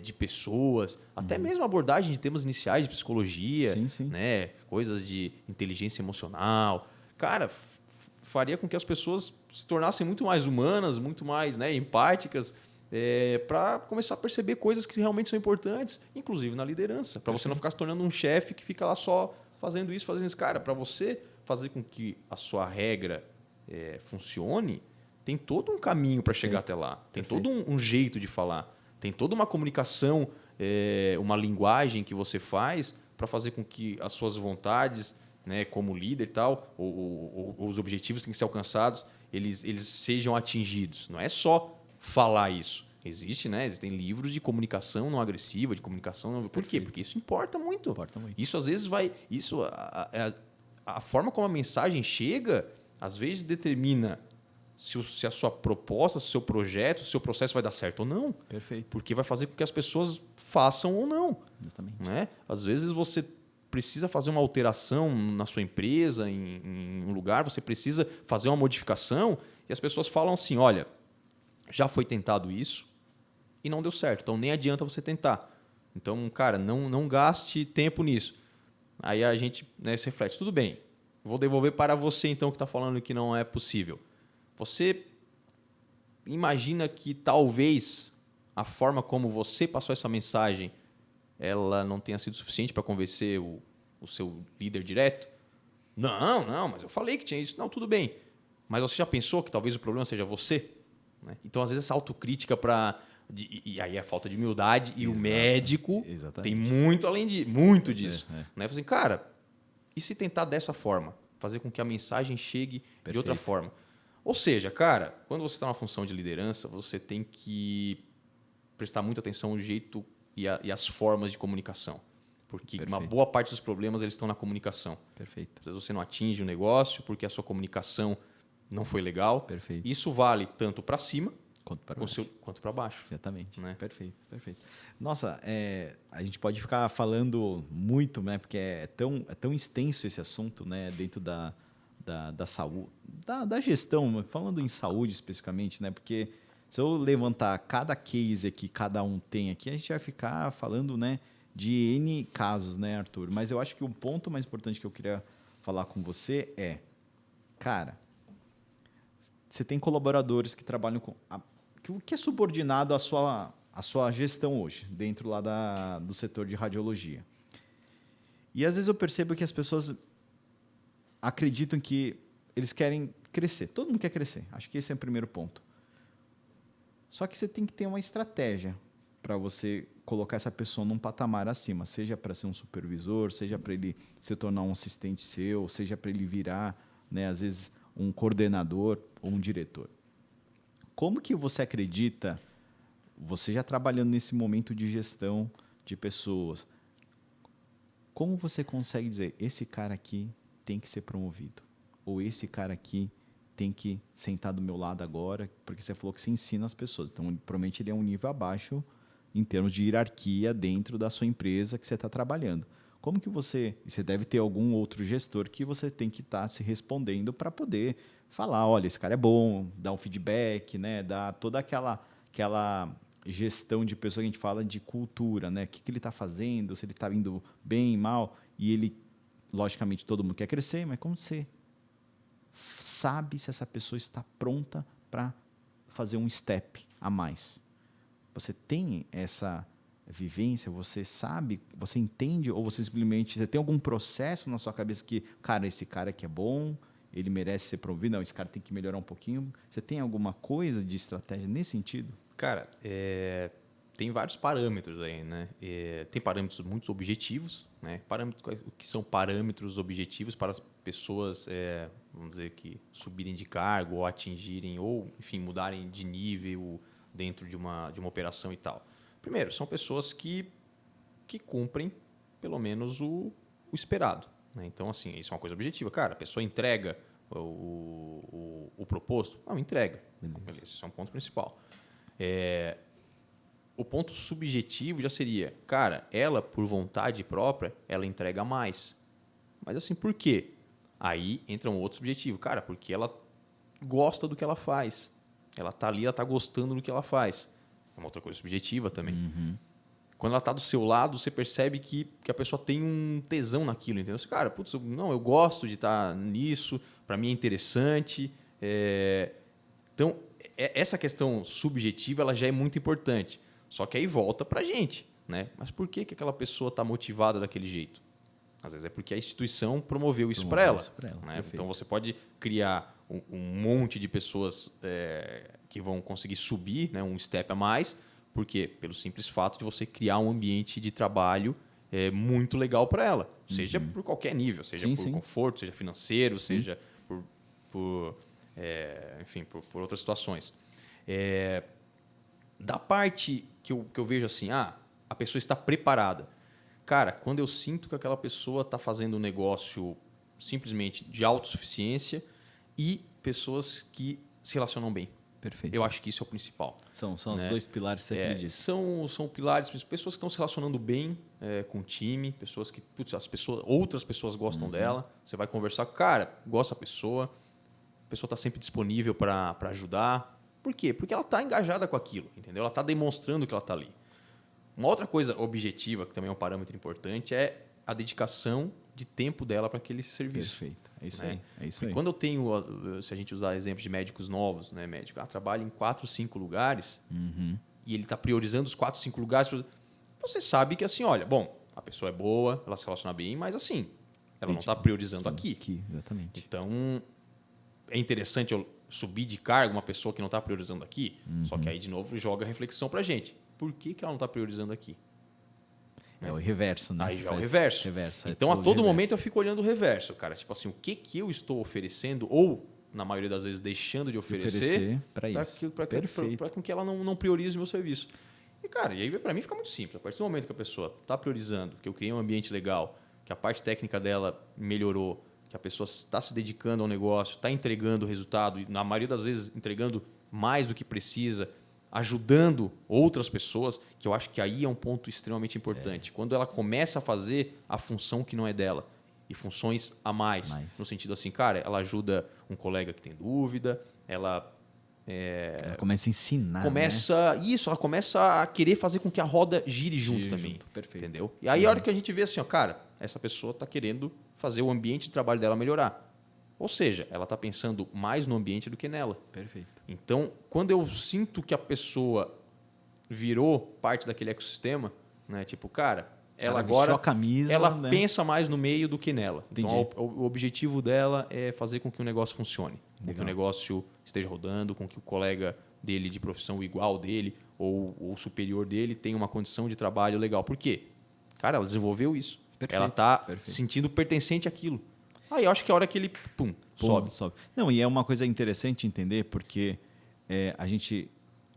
de pessoas, até mesmo abordagem de temas iniciais de psicologia, sim. Né, coisas de inteligência emocional. Cara, faria com que as pessoas se tornassem muito mais humanas, muito mais, né, empáticas, para começar a perceber coisas que realmente são importantes, inclusive na liderança, para você não ficar se tornando um chefe que fica lá só fazendo isso. Cara, para você fazer com que a sua regra funcione, tem todo um caminho para chegar até lá. Tem todo um jeito de falar. Tem toda uma comunicação, uma linguagem que você faz para fazer com que as suas vontades, né, como líder e tal, ou os objetivos que têm que ser alcançados, eles sejam atingidos. Não é só falar isso. Existem livros de comunicação não agressiva, de comunicação não... Por quê? Porque isso importa muito. Isso, às vezes, vai... A forma como a mensagem chega, às vezes, determina se a sua proposta, se o seu projeto, se o seu processo vai dar certo ou não. Perfeito. Porque vai fazer com que as pessoas façam ou não. Exatamente. Né? Às vezes você precisa fazer uma alteração na sua empresa, em um lugar, você precisa fazer uma modificação e as pessoas falam assim, olha, já foi tentado isso e não deu certo, então nem adianta você tentar. Então, cara, não gaste tempo nisso. Aí a gente, né, se reflete, tudo bem, vou devolver para você então que está falando que não é possível. Você imagina que talvez a forma como você passou essa mensagem ela não tenha sido suficiente para convencer o seu líder direto? Não, mas eu falei que tinha isso. Não, tudo bem. Mas você já pensou que talvez o problema seja você? Né? Então, às vezes, essa autocrítica e aí a falta de humildade e o médico tem muito disso. Né? Assim, cara, e se tentar dessa forma? Fazer com que a mensagem chegue de outra forma? Ou seja, cara, quando você está numa função de liderança, você tem que prestar muita atenção no jeito e as formas de comunicação. Porque uma boa parte dos problemas eles estão na comunicação. Perfeito. Às vezes você não atinge o negócio porque a sua comunicação não foi legal. Perfeito. Isso vale tanto para cima Quanto para baixo. Exatamente. Né? Perfeito, perfeito. Nossa, a gente pode ficar falando muito, né? Porque é tão extenso esse assunto, né? Dentro da saúde, da gestão, falando em saúde especificamente, né? Porque se eu levantar cada case que cada um tem aqui, a gente vai ficar falando, né? De N casos, né, Arthur? Mas eu acho que o ponto mais importante que eu queria falar com você é, cara, você tem colaboradores que trabalham que é subordinado à sua gestão hoje, dentro lá do setor de radiologia. E às vezes eu percebo que as pessoas acreditam que eles querem crescer. Todo mundo quer crescer. Acho que esse é o primeiro ponto. Só que você tem que ter uma estratégia para você colocar essa pessoa num patamar acima, seja para ser um supervisor, seja para ele se tornar um assistente seu, seja para ele virar, né, às vezes, um coordenador ou um diretor. Como que você acredita, você já trabalhando nesse momento de gestão de pessoas, como você consegue dizer, esse cara aqui tem que ser promovido? Ou esse cara aqui tem que sentar do meu lado agora, porque você falou que você ensina as pessoas. Então, provavelmente ele é um nível abaixo em termos de hierarquia dentro da sua empresa que você está trabalhando. Como que você deve ter algum outro gestor que você tem que estar se respondendo para poder falar, olha, esse cara é bom, dar um feedback, né, dar toda aquela gestão de pessoa que a gente fala de cultura, né, o que ele está fazendo, se ele está indo bem, mal, e ele, logicamente, todo mundo quer crescer, mas como você sabe se essa pessoa está pronta para fazer um step a mais? Você tem essa vivência, você sabe, você entende, ou você simplesmente, você tem algum processo na sua cabeça que, cara, esse cara aqui é bom, ele merece ser promovido, não, esse cara tem que melhorar um pouquinho. Você tem alguma coisa de estratégia nesse sentido? Cara, tem vários parâmetros aí, né? Tem parâmetros muito objetivos, né? O que são parâmetros objetivos para as pessoas, vamos dizer que subirem de cargo ou atingirem, ou, enfim, mudarem de nível dentro de uma operação e tal. Primeiro, são pessoas que cumprem pelo menos o esperado. Né? Então, assim, isso é uma coisa objetiva. Cara, a pessoa entrega o proposto? Não, entrega. Beleza, esse é um ponto principal. O ponto subjetivo já seria, cara, ela, por vontade própria, ela entrega mais. Mas assim, por quê? Aí entra um outro subjetivo. Cara, porque ela gosta do que ela faz. Ela está ali, ela está gostando do que ela faz. É uma outra coisa subjetiva também. Uhum. Quando ela está do seu lado, você percebe que a pessoa tem um tesão naquilo, entendeu? Você, cara, putz, não, eu gosto de estar nisso, para mim é interessante. Então, essa questão subjetiva ela já é muito importante. Só que aí volta para a gente, né? Mas por que aquela pessoa está motivada daquele jeito? Às vezes é porque a instituição promoveu isso para ela. Né? Então, você pode criar um monte de pessoas que vão conseguir subir, né, um step a mais. Por quê? Pelo simples fato de você criar um ambiente de trabalho muito legal para ela. Seja por qualquer nível, seja por conforto, seja financeiro, seja enfim, por outras situações. Da parte que eu vejo assim, a pessoa está preparada. Cara, quando eu sinto que aquela pessoa está fazendo um negócio simplesmente de autossuficiência e pessoas que se relacionam bem. Perfeito. Eu acho que isso é o principal. São os dois pilares que você acredita. São pilares, pessoas que estão se relacionando bem com o time, pessoas que outras pessoas gostam dela. Você vai conversar com o cara, gosta da pessoa, a pessoa está sempre disponível para ajudar. Por quê? Porque ela está engajada com aquilo, entendeu? Ela está demonstrando que ela está ali. Uma outra coisa objetiva, que também é um parâmetro importante, é a dedicação de tempo dela para aquele serviço. Perfeito. É isso né? aí. É isso Porque aí. quando eu tenho, se a gente usar exemplos de médicos novos, né? Médico trabalha em 4, 5 lugares e ele está priorizando os 4, 5 lugares, você sabe que assim, olha, bom, a pessoa é boa, ela se relaciona bem, mas assim, ela não está priorizando aqui. Exatamente. Então, é interessante eu subir de cargo uma pessoa que não está priorizando aqui, só que aí, de novo, joga a reflexão para a gente. Por que ela não está priorizando aqui? É o reverso, né? Aí já é o reverso. Então, a todo momento, eu fico olhando o reverso, cara. Tipo assim, o que eu estou oferecendo ou, na maioria das vezes, deixando de oferecer para isso. Para que ela não priorize o meu serviço. E, cara, e aí para mim fica muito simples. A partir do momento que a pessoa está priorizando, que eu criei um ambiente legal, que a parte técnica dela melhorou, que a pessoa está se dedicando ao negócio, está entregando o resultado, e na maioria das vezes entregando mais do que precisa, ajudando outras pessoas, que eu acho que aí é um ponto extremamente importante. Quando ela começa a fazer a função que não é dela, e funções a mais. No sentido assim, cara, ela ajuda um colega que tem dúvida, ela começa a ensinar, Isso, ela começa a querer fazer com que a roda gire junto também. Perfeito. Entendeu? E aí a hora que a gente vê assim, ó, cara, essa pessoa está querendo fazer o ambiente de trabalho dela melhorar. Ou seja, ela está pensando mais no ambiente do que nela. Perfeito. Então, quando eu sinto que a pessoa virou parte daquele ecossistema, né? Tipo, cara, ela agora a camisa, ela né? pensa mais no meio do que nela. Entendi. Então, o objetivo dela é fazer com que o negócio funcione, com que Legal. o negócio esteja rodando, com que o colega dele de profissão igual dele ou o superior dele tenha uma condição de trabalho legal. Por quê? Cara, ela desenvolveu isso. Perfeito, ela está perfeito. sentindo pertencente àquilo. Aí eu acho que a hora que ele sobe. Não, e é uma coisa interessante entender, porque a gente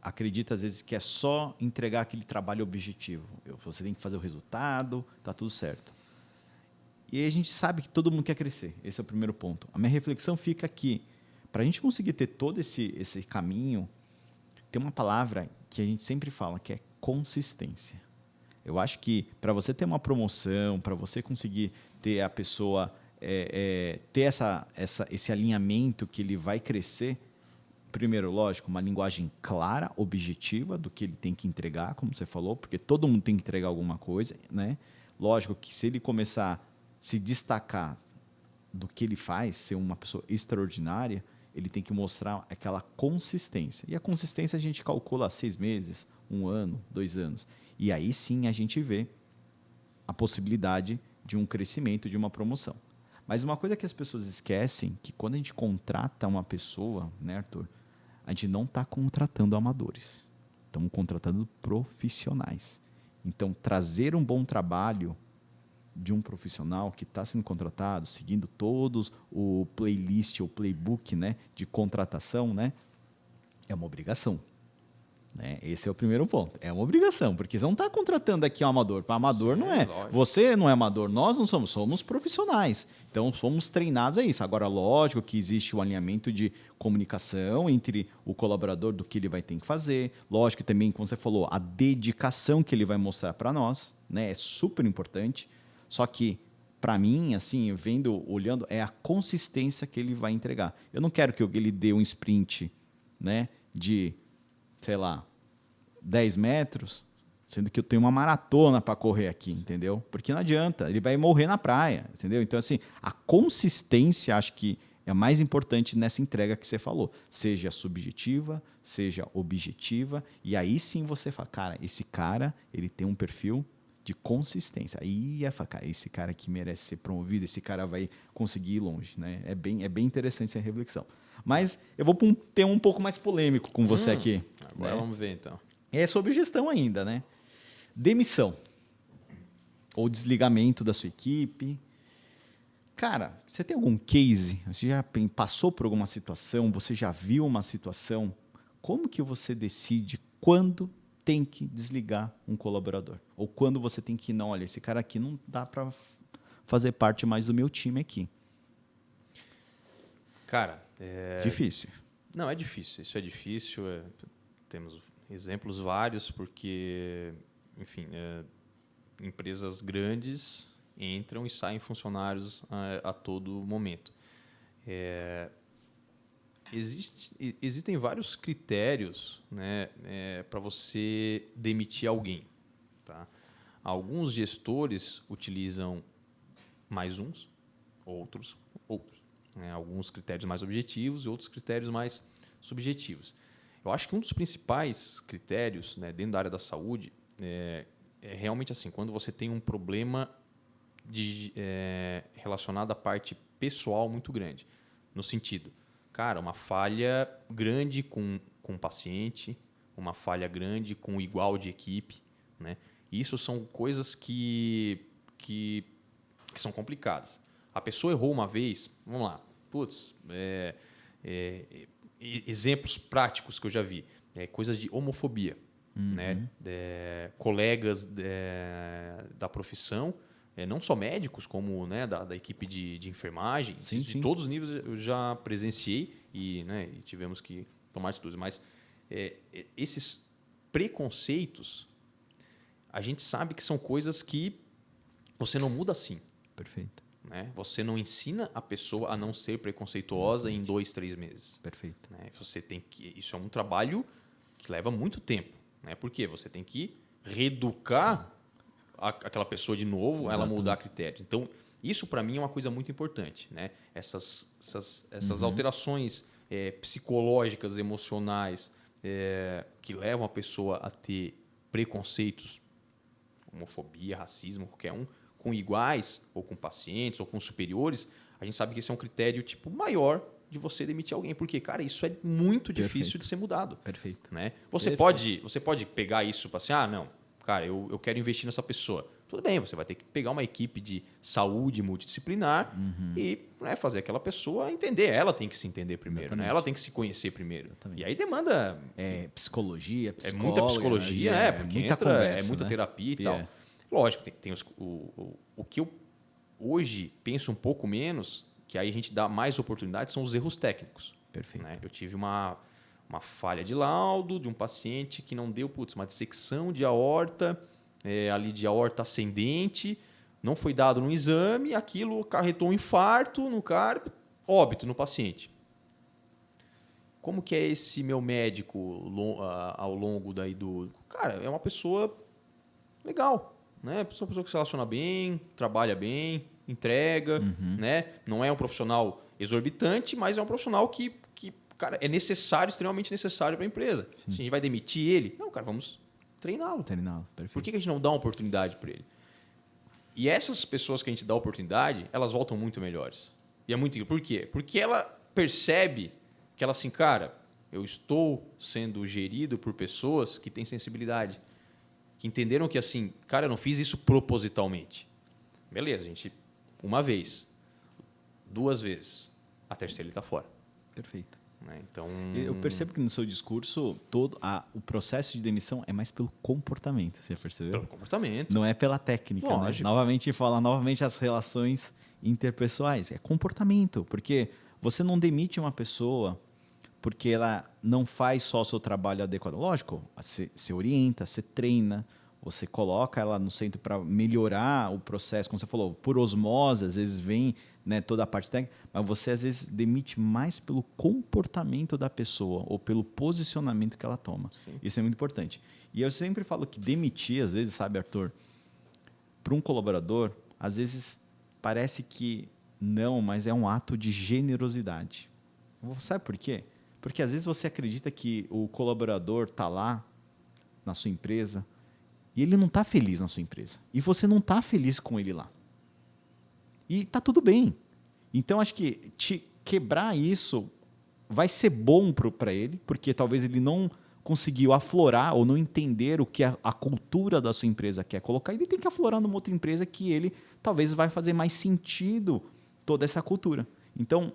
acredita às vezes que é só entregar aquele trabalho objetivo. Você tem que fazer o resultado, tá tudo certo. E aí a gente sabe que todo mundo quer crescer. Esse é o primeiro ponto. A minha reflexão fica que, para a gente conseguir ter todo esse caminho, tem uma palavra que a gente sempre fala, que é consistência. Eu acho que para você ter uma promoção, para você conseguir ter a pessoa ter esse alinhamento que ele vai crescer, primeiro, lógico, uma linguagem clara, objetiva do que ele tem que entregar, como você falou, porque todo mundo tem que entregar alguma coisa, né? Lógico que se ele começar a se destacar do que ele faz, ser uma pessoa extraordinária, ele tem que mostrar aquela consistência. E a consistência a gente calcula 6 meses, 1 ano, 2 anos. E aí sim a gente vê a possibilidade de um crescimento, de uma promoção. Mas uma coisa que as pessoas esquecem, que quando a gente contrata uma pessoa, né, Arthur, a gente não está contratando amadores. Estamos contratando profissionais. Então, trazer um bom trabalho de um profissional que está sendo contratado, seguindo todos o playlist ou playbook, né, de contratação, né, é uma obrigação. Né? Esse é o primeiro ponto. É uma obrigação, porque você não está contratando aqui um amador. Para amador não é. Lógico. Você não é amador, nós não somos. Somos profissionais. Então, somos treinados a isso. Agora, lógico que existe o alinhamento de comunicação entre o colaborador do que ele vai ter que fazer. Lógico que também, como você falou, a dedicação que ele vai mostrar para nós, né, é super importante. Só que, para mim, assim, olhando, é a consistência que ele vai entregar. Eu não quero que ele dê um sprint, né, de, sei lá, 10 metros, sendo que eu tenho uma maratona para correr aqui, entendeu? Porque não adianta, ele vai morrer na praia, entendeu? Então, assim, a consistência acho que é mais importante nessa entrega que você falou. Seja subjetiva, seja objetiva, e aí sim você fala, cara, esse cara, ele tem um perfil de consistência. Aí cara, esse cara aqui merece ser promovido, esse cara vai conseguir ir longe, né? É bem interessante essa reflexão. Mas eu vou para um tema um pouco mais polêmico com você aqui. Agora vamos ver, então. É sobre gestão ainda, né? Demissão. Ou desligamento da sua equipe. Cara, você tem algum case? Você já passou por alguma situação? Você já viu uma situação? Como que você decide quando tem que desligar um colaborador? Ou quando você tem que, não, olha, esse cara aqui não dá para fazer parte mais do meu time aqui. Cara, Difícil. Não, é difícil. Isso é difícil. Temos exemplos vários, porque, enfim, empresas grandes entram e saem funcionários a todo momento. Existem vários critérios, né, para você demitir alguém. Tá? Alguns gestores utilizam mais uns, outros. Alguns critérios mais objetivos e outros critérios mais subjetivos. Eu acho que um dos principais critérios, né, dentro da área da saúde é realmente assim, quando você tem um problema relacionado à parte pessoal muito grande. No sentido, cara, uma falha grande com o paciente, uma falha grande com o igual de equipe. Né? Isso são coisas que são complicadas. A pessoa errou uma vez, vamos lá, exemplos práticos que eu já vi, coisas de homofobia. Né? Colegas da profissão, não só médicos, como, né, da equipe de enfermagem, Sim, de sim. todos os níveis eu já presenciei e, né, e tivemos que tomar atitudes. Mas esses preconceitos, a gente sabe que são coisas que você não muda assim. Perfeito. Né? Você não ensina a pessoa a não ser preconceituosa em 2, 3 meses. Perfeito. Né? Você tem que, isso é um trabalho que leva muito tempo. Né? Por quê? Você tem que reeducar aquela pessoa de novo, ela mudar critérios. Então, isso para mim é uma coisa muito importante. Né? Essas alterações psicológicas, emocionais, que levam a pessoa a ter preconceitos, homofobia, racismo, qualquer um, com iguais, ou com pacientes, ou com superiores, a gente sabe que esse é um critério tipo maior de você demitir alguém. Porque, cara, isso é muito difícil de ser mudado. Perfeito. Né? Você pode pegar isso para assim, não, cara, eu quero investir nessa pessoa. Tudo bem, você vai ter que pegar uma equipe de saúde multidisciplinar e, né, fazer aquela pessoa entender. Ela tem que se entender primeiro, né? Ela tem que se conhecer primeiro. Exatamente. E aí demanda... Psicologia, psicóloga, muita psicologia, né? porque muita entra, conversa, muita né? terapia e tal. Lógico, tem o que eu hoje penso um pouco menos, que aí a gente dá mais oportunidades, são os erros técnicos. Perfeito. Né? Eu tive uma falha de laudo de um paciente que não deu uma dissecção de aorta, ali de aorta ascendente, não foi dado no exame, aquilo acarretou um infarto no cara, óbito no paciente. Como que é esse meu médico ao longo daí do... Cara, é uma pessoa legal, né? Uma pessoa que se relaciona bem, trabalha bem, entrega, né? Não é um profissional exorbitante, mas é um profissional que cara, é necessário, extremamente necessário para a empresa. Se a gente vai demitir ele, não, cara, vamos treiná-lo. Perfeito. Por que a gente não dá uma oportunidade para ele? E essas pessoas que a gente dá oportunidade, elas voltam muito melhores. E é muito... Por quê? Porque ela percebe que ela assim, cara, eu estou sendo gerido por pessoas que têm sensibilidade, que entenderam que assim, cara, eu não fiz isso propositalmente. Beleza, a gente, uma vez, 2 vezes, a terceira ele está fora. Perfeito. Né? Então, eu percebo que no seu discurso o processo de demissão é mais pelo comportamento, você percebeu? pelo comportamento. Não é pela técnica, né? Lógico. Novamente as relações interpessoais. É comportamento, porque você não demite uma pessoa porque ela não faz só o seu trabalho adequado. Lógico, você orienta, você treina, você coloca ela no centro para melhorar o processo, como você falou, por osmose, às vezes vem, né, toda a parte técnica, mas você às vezes demite mais pelo comportamento da pessoa ou pelo posicionamento que ela toma. Sim. Isso é muito importante. E eu sempre falo que demitir, às vezes, sabe, Arthur, para um colaborador, às vezes parece que não, mas é um ato de generosidade. Sabe por quê? Porque às vezes você acredita que o colaborador está lá na sua empresa e ele não está feliz na sua empresa. E você não está feliz com ele lá. E está tudo bem. Então, acho que quebrar isso vai ser bom para ele, porque talvez ele não conseguiu aflorar ou não entender o que a cultura da sua empresa quer colocar. Ele tem que aflorar numa outra empresa que ele talvez vai fazer mais sentido toda essa cultura. Então,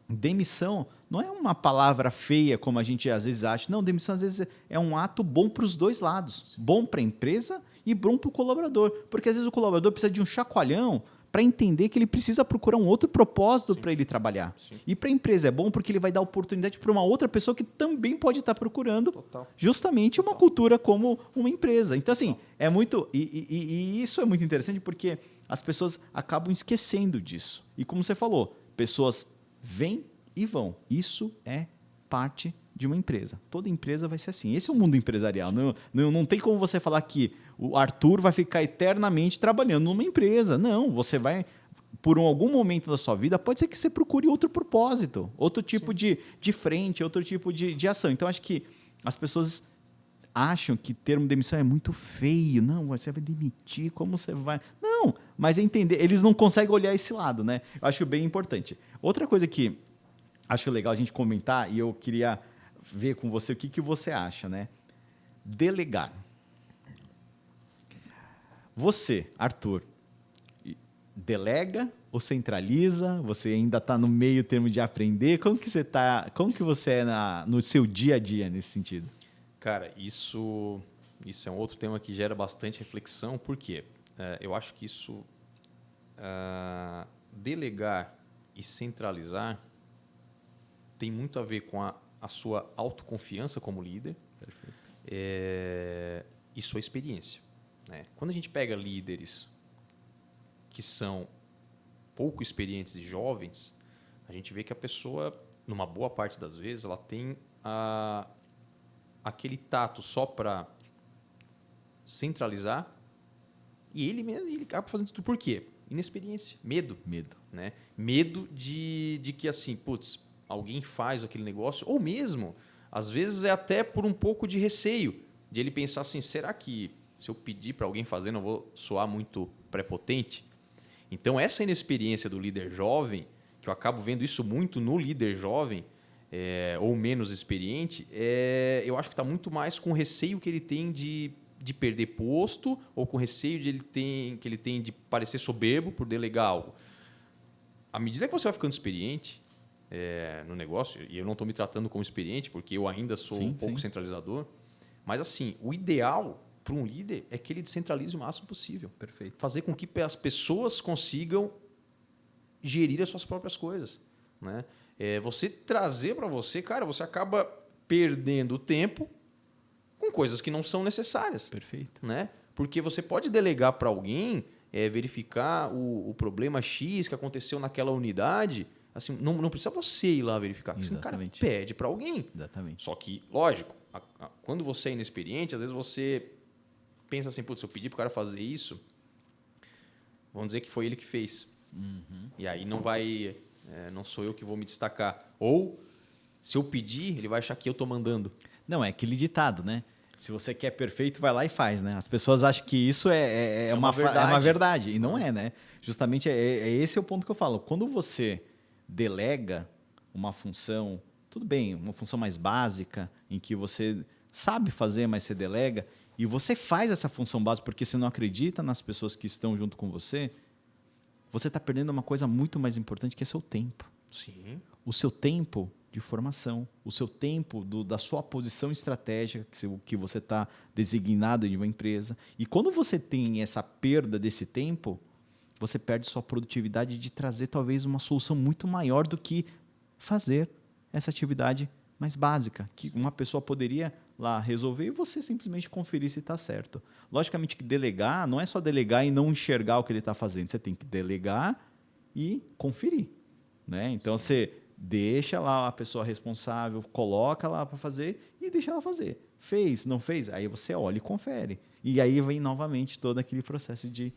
demissão não é uma palavra feia, como a gente às vezes acha. Não, demissão às vezes é um ato bom para os dois lados. Bom para a empresa e bom para o colaborador. Porque às vezes o colaborador precisa de um chacoalhão para entender que ele precisa procurar um outro propósito para ele trabalhar. Sim. E para a empresa é bom porque ele vai dar oportunidade para uma outra pessoa que também pode estar procurando justamente uma cultura como uma empresa. Então, assim, é muito... E isso é muito interessante porque as pessoas acabam esquecendo disso. E como você falou, pessoas vêm e vão. Isso é parte de uma empresa. Toda empresa vai ser assim. Esse é o mundo empresarial. Não tem como você falar que o Arthur vai ficar eternamente trabalhando numa empresa. Não, você vai, por algum momento da sua vida, pode ser que você procure outro propósito, outro tipo de frente, outro tipo de ação. Então, acho que as pessoas acham que termo demissão é muito feio. Não, você vai demitir, como você vai... Não, mas é entender. Eles não conseguem olhar esse lado, né? Eu acho bem importante. Outra coisa que acho legal a gente comentar, e eu queria ver com você o que você acha, né? Delegar. Você, Arthur, delega ou centraliza? Você ainda está no meio termo de aprender? Como que você é no seu dia a dia nesse sentido? Cara, isso é um outro tema que gera bastante reflexão. Por quê? Eu acho que isso delegar e centralizar tem muito a ver com a sua autoconfiança como líder e sua experiência. Né? Quando a gente pega líderes que são pouco experientes e jovens, a gente vê que a pessoa, numa boa parte das vezes, ela tem aquele tato só para centralizar e ele acaba fazendo tudo. Por quê? Inexperiência, medo. Né? Medo de que, assim, putz, alguém faz aquele negócio, ou mesmo, às vezes é até por um pouco de receio, de ele pensar assim, será que se eu pedir para alguém fazer, não vou soar muito prepotente? Então, essa inexperiência do líder jovem, que eu acabo vendo isso muito no líder jovem, ou menos experiente, eu acho que está muito mais com o receio que ele tem de perder posto, ou com o receio que ele tem de parecer soberbo por delegar algo. À medida que você vai ficando experiente no negócio, e eu não estou me tratando como experiente, porque eu ainda sou um pouco centralizador, mas assim, o ideal para um líder é que ele descentralize o máximo possível. Perfeito. Fazer com que as pessoas consigam gerir as suas próprias coisas. Né? Você trazer para você, cara, você acaba perdendo tempo com coisas que não são necessárias. Perfeito. Né? Porque você pode delegar para alguém verificar o problema X que aconteceu naquela unidade. Assim, não precisa você ir lá verificar. Assim, cara, pede para alguém. Exatamente. Só que, lógico, quando você é inexperiente, às vezes você pensa assim, putz, se eu pedir para o cara fazer isso, vamos dizer que foi ele que fez. E aí não sou eu que vou me destacar. Ou, se eu pedir, ele vai achar que eu estou mandando. Não, é aquele ditado, né? Se você quer perfeito, vai lá e faz, né? As pessoas acham que isso é uma verdade. E não é, né? Justamente esse é o ponto que eu falo. Quando você delega uma função, tudo bem, uma função mais básica, em que você sabe fazer, mas você delega, e você faz essa função básica porque você não acredita nas pessoas que estão junto com você, você está perdendo uma coisa muito mais importante, que é seu tempo. Sim. O seu tempo de formação, o seu tempo da sua posição estratégica que você está designado em uma empresa. E quando você tem essa perda desse tempo, você perde sua produtividade de trazer talvez uma solução muito maior do que fazer essa atividade mais básica, que uma pessoa poderia lá resolver e você simplesmente conferir se está certo. Logicamente que delegar não é só delegar e não enxergar o que ele está fazendo, você tem que delegar e conferir. Né? Então, você deixa lá a pessoa responsável, coloca lá para fazer e deixa ela fazer. Fez, não fez? Aí você olha e confere. E aí vem novamente todo aquele processo de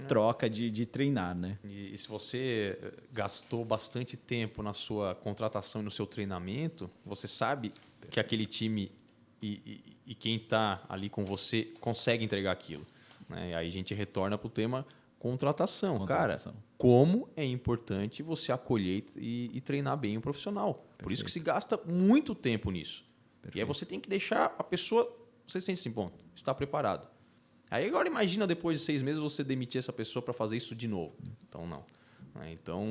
troca, de treinar. Né? E se você gastou bastante tempo na sua contratação e no seu treinamento, você sabe que aquele time e quem está ali com você consegue entregar aquilo. Né? E aí a gente retorna para o tema contratação. Cara, como é importante você acolher e treinar bem um profissional. Perfeito. Por isso que se gasta muito tempo nisso. Perfeito. E aí você tem que deixar a pessoa... Você sente assim, bom, está preparado. Aí agora imagina depois de 6 meses você demitir essa pessoa para fazer isso de novo. Então, não. Então,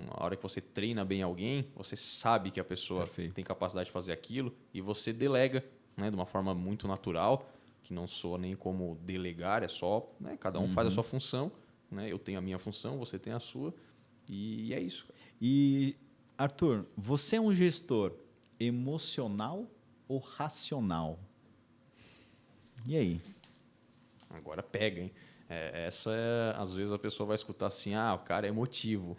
a hora que você treina bem alguém, você sabe que a pessoa tem capacidade de fazer aquilo e você delega, né, de uma forma muito natural, que não soa nem como delegar, é só... Né, cada um faz a sua função. Né? Eu tenho a minha função, você tem a sua, e é isso. E, Arthur, você é um gestor emocional ou racional? E aí? Agora pega, hein? Às vezes a pessoa vai escutar assim, o cara é emotivo.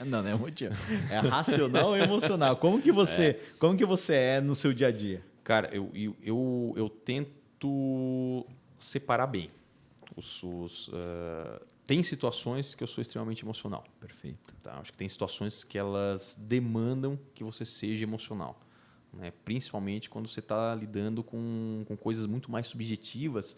Não, não é emotivo. É racional ou emocional? Como que você é no seu dia a dia? Cara, eu tento separar bem. Tem situações que eu sou extremamente emocional. Perfeito. Tá? Acho que tem situações que elas demandam que você seja emocional. Né? Principalmente quando você está lidando com coisas muito mais subjetivas,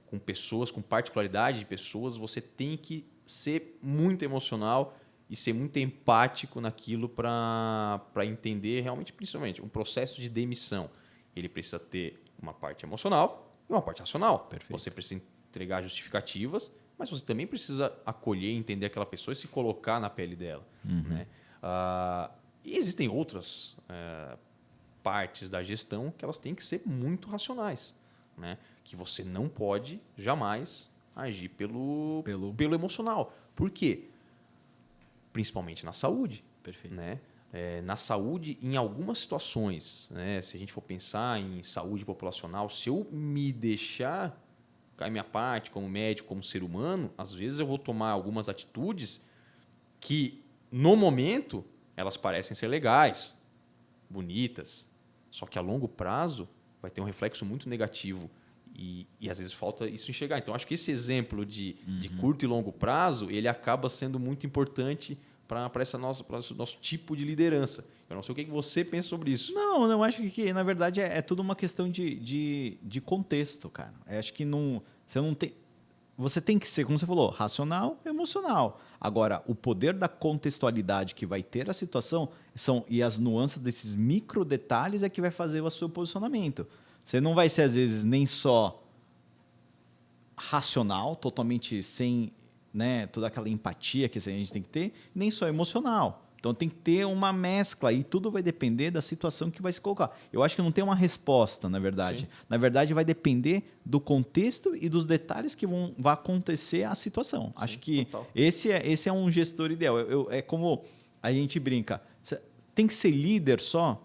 com pessoas, com particularidade de pessoas, você tem que ser muito emocional e ser muito empático naquilo para entender realmente, principalmente, um processo de demissão. Ele precisa ter uma parte emocional e uma parte racional. Perfeito. Você precisa entregar justificativas, mas você também precisa acolher, entender aquela pessoa e se colocar na pele dela. Né? E existem outras partes da gestão que elas têm que ser muito racionais. Né? Que você não pode jamais agir pelo emocional. Por quê? Principalmente na saúde. Perfeito. Né? Na saúde, em algumas situações, né? Se a gente for pensar em saúde populacional, se eu me deixar cair minha parte como médico, como ser humano, às vezes eu vou tomar algumas atitudes que, no momento, elas parecem ser legais, bonitas, só que a longo prazo vai ter um reflexo muito negativo e às vezes falta isso enxergar. Então, acho que esse exemplo de curto e longo prazo, ele acaba sendo muito importante para esse nosso tipo de liderança. Eu não sei o que você pensa sobre isso. Não, eu acho que na verdade é tudo uma questão de contexto, cara. Eu acho que você não tem... Você tem que ser, como você falou, racional e emocional. Agora, o poder da contextualidade que vai ter a situação e as nuances desses micro detalhes é que vai fazer o seu posicionamento. Você não vai ser, às vezes, nem só racional, totalmente sem, né, toda aquela empatia que a gente tem que ter, nem só emocional. Então tem que ter uma mescla e tudo vai depender da situação que vai se colocar. Eu acho que não tem uma resposta, na verdade. Sim. Na verdade, vai depender do contexto e dos detalhes que vai acontecer a situação. Sim, acho que total. esse é um gestor ideal. É como a gente brinca. Tem que ser líder só?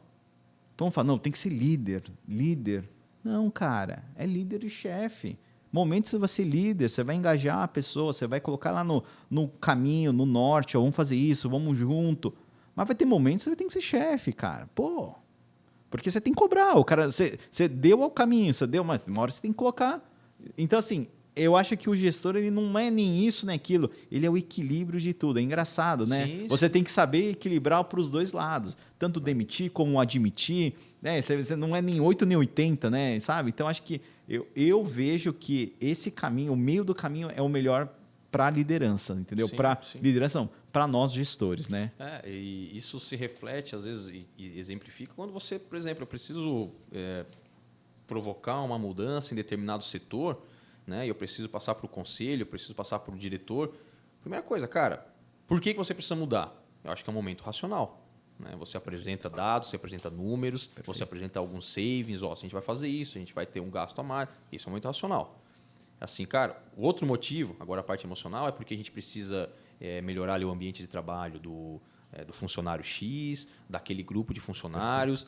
Então vamos falar, não, tem que ser líder. Líder. Não, cara, é líder e chefe. Momentos você vai ser líder, você vai engajar a pessoa, você vai colocar lá no caminho, no norte, ó, vamos fazer isso, vamos junto. Mas vai ter momentos que você tem que ser chefe, cara. Pô, porque você tem que cobrar. O cara, você deu ao caminho, você deu, mas uma hora você tem que colocar. Então, assim, eu acho que o gestor ele não é nem isso, nem aquilo. Ele é o equilíbrio de tudo. É engraçado, né? Sim, Você sim. tem que saber equilibrar para os dois lados. Tanto demitir como admitir. Né? Você não é nem 8 nem 80, né? Sabe? Então, acho que eu vejo que esse caminho, o meio do caminho é o melhor para a liderança, entendeu? Para liderança não, para nós gestores, né? E isso se reflete, às vezes, e exemplifica quando você, por exemplo, eu preciso provocar uma mudança em determinado setor, né? Eu preciso passar para o conselho, eu preciso passar para o diretor. Primeira coisa, cara, por que você precisa mudar? Eu acho que é um momento racional. Né? Você apresenta dados, você apresenta números, você apresenta alguns savings. Ó, se a gente vai fazer isso, a gente vai ter um gasto a mais. Isso é um momento racional. Assim, cara, o outro motivo, agora a parte emocional, é porque a gente precisa melhorar ali o ambiente de trabalho do funcionário X, daquele grupo de funcionários.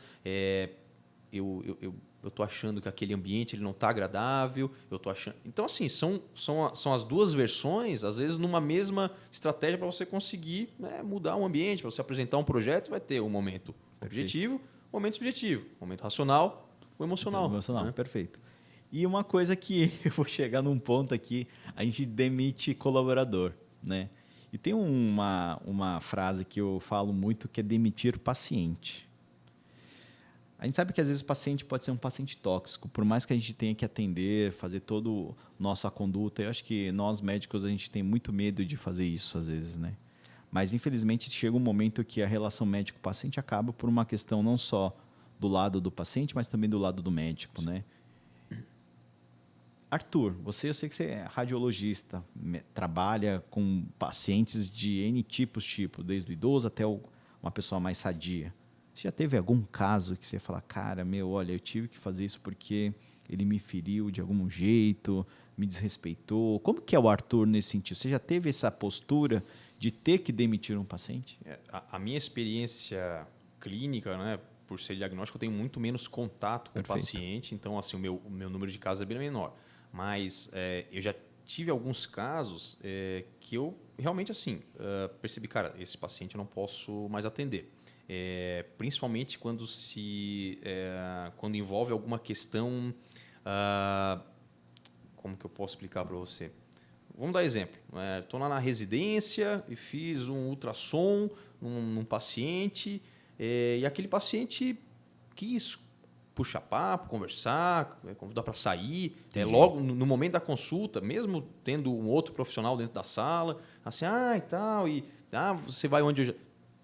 Eu estou achando que aquele ambiente ele não está agradável. Eu tô achando... Então, assim, são as duas versões, às vezes, numa mesma estratégia para você conseguir, né, mudar um ambiente. Para você apresentar um projeto, vai ter um momento objetivo, um momento subjetivo, um momento racional, o emocional. Emocional, né? perfeito. E uma coisa que eu vou chegar num ponto aqui, a gente demite colaborador, né? E tem uma frase que eu falo muito que é demitir paciente. A gente sabe que às vezes o paciente pode ser um paciente tóxico, por mais que a gente tenha que atender, fazer toda a nossa conduta. Eu acho que nós médicos a gente tem muito medo de fazer isso às vezes, né? Mas infelizmente chega um momento que a relação médico-paciente acaba por uma questão não só do lado do paciente, mas também do lado do médico, né? Arthur, eu sei que você é radiologista, trabalha com pacientes de N tipos, desde o idoso até uma pessoa mais sadia. Você já teve algum caso que você fala, cara, olha, eu tive que fazer isso porque ele me feriu de algum jeito, me desrespeitou? Como que é o Arthur nesse sentido? Você já teve essa postura de ter que demitir um paciente? A minha experiência clínica, né, por ser diagnóstico, eu tenho muito menos contato com o paciente, então assim, o meu número de casos é bem menor. Mas eu já tive alguns casos que eu realmente assim percebi, cara, esse paciente eu não posso mais atender. Principalmente quando envolve alguma questão, como que eu posso explicar para você? Vamos dar exemplo. Estou lá na residência e fiz um ultrassom num paciente e aquele paciente quis puxar papo, conversar, convidar para sair. Logo no momento da consulta, mesmo tendo um outro profissional dentro da sala, assim, e tal, e você vai onde eu já...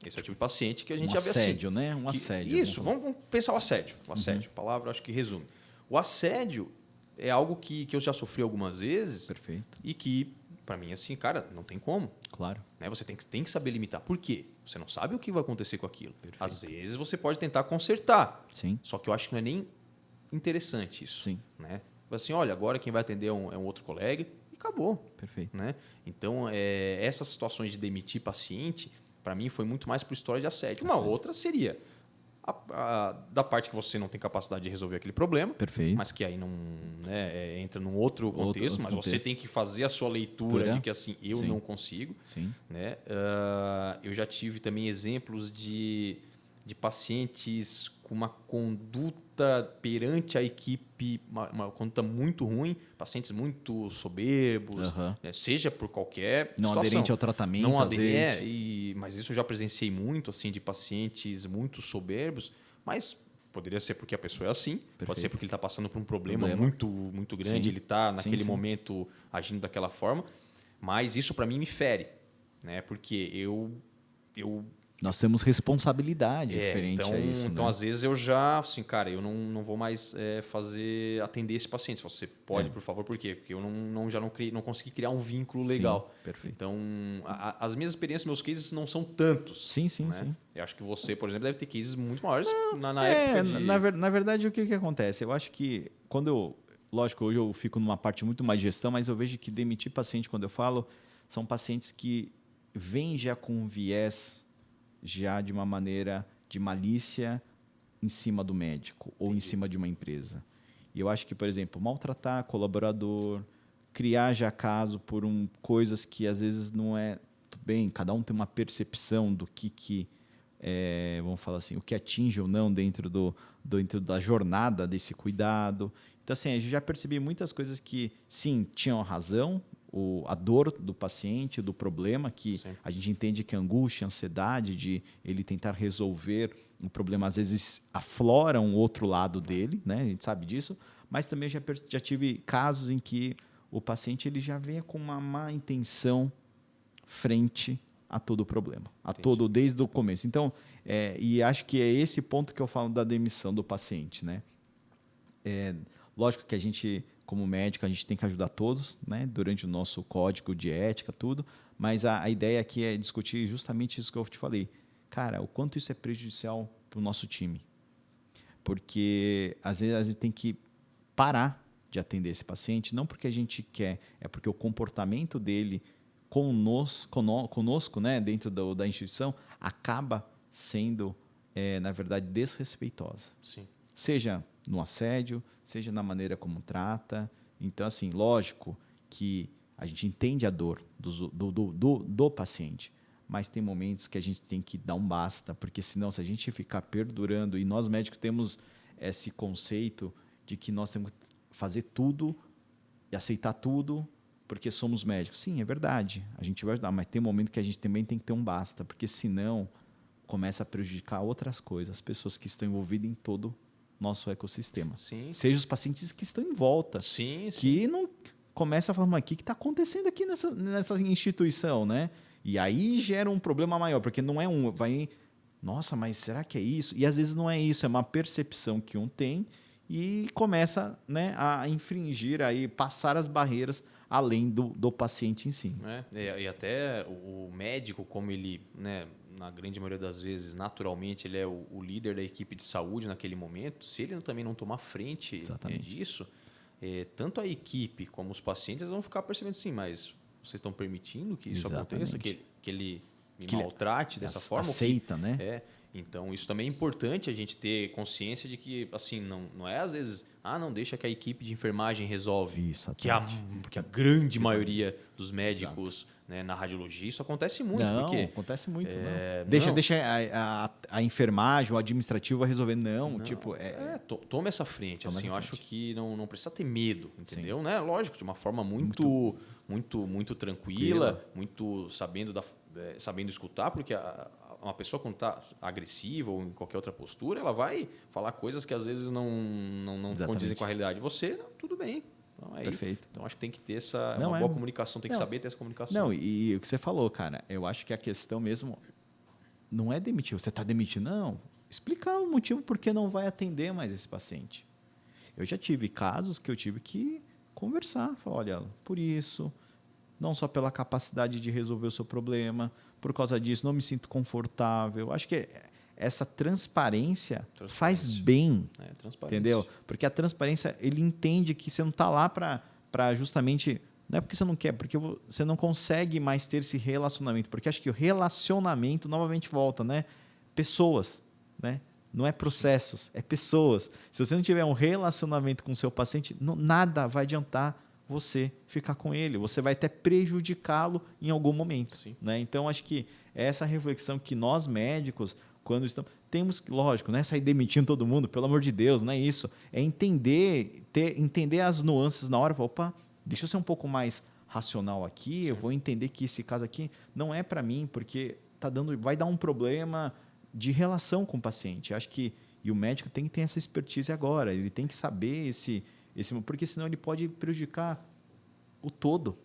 Esse é o tipo de paciente que a gente já vê assim. Assédio, né? Um assédio. Isso, vamos pensar o assédio. O assédio, palavra acho que resume. O assédio é algo que eu já sofri algumas vezes. Perfeito. E que, para mim, assim, cara, não tem como. Claro. Né? Você tem que saber limitar. Por quê? Você não sabe o que vai acontecer com aquilo. Perfeito. Às vezes você pode tentar consertar. Sim. Só que eu acho que não é nem interessante isso. Sim. Né? Assim, olha, agora quem vai atender é um outro colega e acabou. Perfeito. Né? Então, essas situações de demitir paciente, para mim, foi muito mais por história de assédio. Uma outra seria da parte que você não tem capacidade de resolver aquele problema, Perfeito. mas que aí não, né, entra num outro contexto, outro mas contexto. você tem que fazer a sua leitura de que assim, eu Sim. não consigo. Sim. Né? Eu já tive também exemplos de pacientes com uma conduta perante a equipe, uma conduta muito ruim, pacientes muito soberbos, né? Seja por qualquer não situação. aderente ao tratamento, não às vezes. mas isso eu já presenciei muito, assim, de pacientes muito soberbos, mas poderia ser porque a pessoa é assim, pode ser porque ele está passando por um problema muito, muito grande, ele está naquele momento agindo daquela forma, mas isso para mim me fere, né? Porque nós temos responsabilidade referente a isso. Então, né? às vezes, eu já, assim, cara, eu não vou mais atender esse paciente. Se você pode, por favor, por quê? Porque eu não consegui criar um vínculo legal. Sim, perfeito. Então, as minhas experiências, meus cases não são tantos. Sim. Eu acho que você, por exemplo, deve ter cases muito maiores na época de... Na verdade, o que acontece? Eu acho que lógico, hoje eu fico numa parte muito mais de gestão, mas eu vejo que demitir paciente, quando eu falo, são pacientes que vêm já com um viés já de uma maneira de malícia em cima do médico ou em cima de uma empresa. E eu acho que, por exemplo, maltratar colaborador, criar já caso por coisas que às vezes não é... Tudo bem, cada um tem uma percepção do que vamos falar assim, o que atinge ou não dentro da jornada desse cuidado. Então, assim, eu já percebi muitas coisas que, sim, tinham razão, a dor do paciente, do problema, que a gente entende que a angústia, a ansiedade de ele tentar resolver um problema, às vezes aflora um outro lado dele, né? A gente sabe disso, mas também já tive casos em que o paciente ele já vem com uma má intenção frente a todo o problema, desde o começo. Então, e acho que é esse ponto que eu falo da demissão do paciente, né? Lógico que a gente, como médico, a gente tem que ajudar todos, né? Durante o nosso código de ética, tudo, mas a ideia aqui é discutir justamente isso que eu te falei. Cara, o quanto isso é prejudicial para o nosso time. Porque, às vezes, a gente tem que parar de atender esse paciente, não porque a gente quer, é porque o comportamento dele conosco, né, dentro da instituição, acaba sendo, na verdade, desrespeitosa. Sim. Seja no assédio, seja na maneira como trata. Então, assim, lógico que a gente entende a dor do paciente, mas tem momentos que a gente tem que dar um basta, porque senão, se a gente ficar perdurando, e nós médicos temos esse conceito de que nós temos que fazer tudo e aceitar tudo, porque somos médicos. Sim, é verdade, a gente vai ajudar, mas tem um momento que a gente também tem que ter um basta, porque senão começa a prejudicar outras coisas, as pessoas que estão envolvidas em todo o nosso ecossistema. Sim. Seja os pacientes que estão em volta, que não começa a falar, mas o que está acontecendo aqui nessa instituição, né? E aí gera um problema maior, porque não é nossa, mas será que é isso? E às vezes não é isso, é uma percepção que um tem e começa, né, a infringir, passar as barreiras além do paciente em si. E até o médico, como ele, né, na grande maioria das vezes, naturalmente, ele é o líder da equipe de saúde naquele momento, se ele também não tomar frente disso, tanto a equipe como os pacientes vão ficar percebendo assim, mas vocês estão permitindo que isso aconteça, que ele me maltrate dessa forma? Aceita, né? Então, isso também é importante a gente ter consciência de que, assim, não é às vezes, não deixa que a equipe de enfermagem resolve. Isso, que a grande maioria dos médicos, né, na radiologia, isso acontece muito. Acontece muito. Deixa a enfermagem, o administrativo resolver. Toma essa frente. Assim, eu acho que não precisa ter medo, entendeu? Né? Lógico, de uma forma muito tranquila, muito sabendo escutar, porque uma pessoa quando está agressiva ou em qualquer outra postura, ela vai falar coisas que às vezes não condizem com a realidade. Você, tudo bem. Então, Perfeito. Então, acho que tem que ter uma boa comunicação, tem que saber ter essa comunicação. Não, e o que você falou, cara, eu acho que a questão mesmo não é demitir. Você está demitindo, não. Explicar o motivo por que não vai atender mais esse paciente. Eu já tive casos que eu tive que conversar. Falar, olha, por isso, não só pela capacidade de resolver o seu problema, por causa disso, não me sinto confortável. Acho que essa transparência faz bem, entendeu? Porque a transparência, ele entende que você não está lá para justamente... Não é porque você não quer, porque você não consegue mais ter esse relacionamento. Porque acho que o relacionamento, novamente, volta, né? Pessoas, né? Não é processos, é pessoas. Se você não tiver um relacionamento com o seu paciente, nada vai adiantar você ficar com ele. Você vai até prejudicá-lo em algum momento. Né? Então, acho que é essa reflexão que nós, médicos, quando estamos... Temos que, lógico, não é sair demitindo todo mundo, pelo amor de Deus, não é isso. É entender as nuances na hora. Opa, deixa eu ser um pouco mais racional aqui, eu vou entender que esse caso aqui não é para mim, porque vai dar um problema de relação com o paciente. Acho que o médico tem que ter essa expertise agora, ele tem que saber porque senão ele pode prejudicar o todo.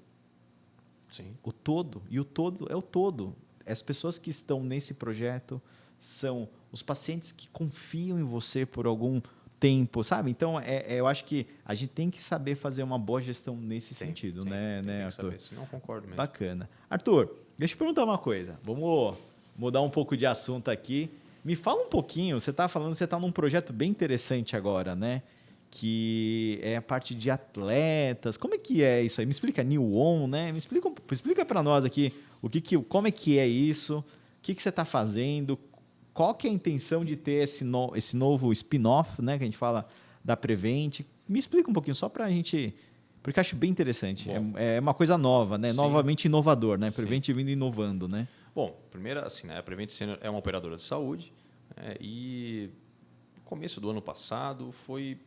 Sim. O todo. E o todo é o todo. As pessoas que estão nesse projeto são os pacientes que confiam em você por algum tempo, sabe? Então, eu acho que a gente tem que saber fazer uma boa gestão nesse sentido, né, Arthur? Saber. Não concordo mesmo. Bacana. Arthur, deixa eu te perguntar uma coisa. Vamos mudar um pouco de assunto aqui. Me fala um pouquinho, você está falando, você está num projeto bem interessante agora, né? Que é a parte de atletas. Como é que é isso aí? Me explica, New On, né? Explica para nós aqui como é que é isso, o que você está fazendo, qual que é a intenção de ter esse novo spin-off, né? Que a gente fala da Prevent. Me explica um pouquinho, só para a gente... Porque eu acho bem interessante. É uma coisa nova, né? Novamente inovador, né? Prevent vindo inovando, né? Bom, primeiro, assim, né? A Prevent Senior é uma operadora de saúde, e no começo do ano passado foi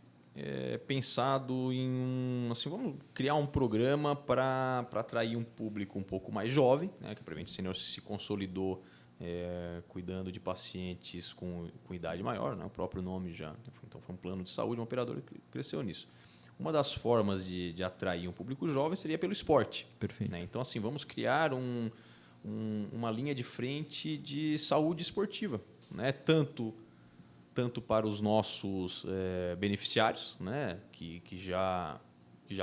pensado em assim, vamos criar um programa para atrair um público um pouco mais jovem, né? Que a Prevent Senior se consolidou cuidando de pacientes com idade maior, né? O próprio nome já. Então, foi um plano de saúde, uma operadora que cresceu nisso. Uma das formas de atrair um público jovem seria pelo esporte. Perfeito. Né? Então, assim, vamos criar uma linha de frente de saúde esportiva, né? Tanto para os nossos beneficiários, né? que já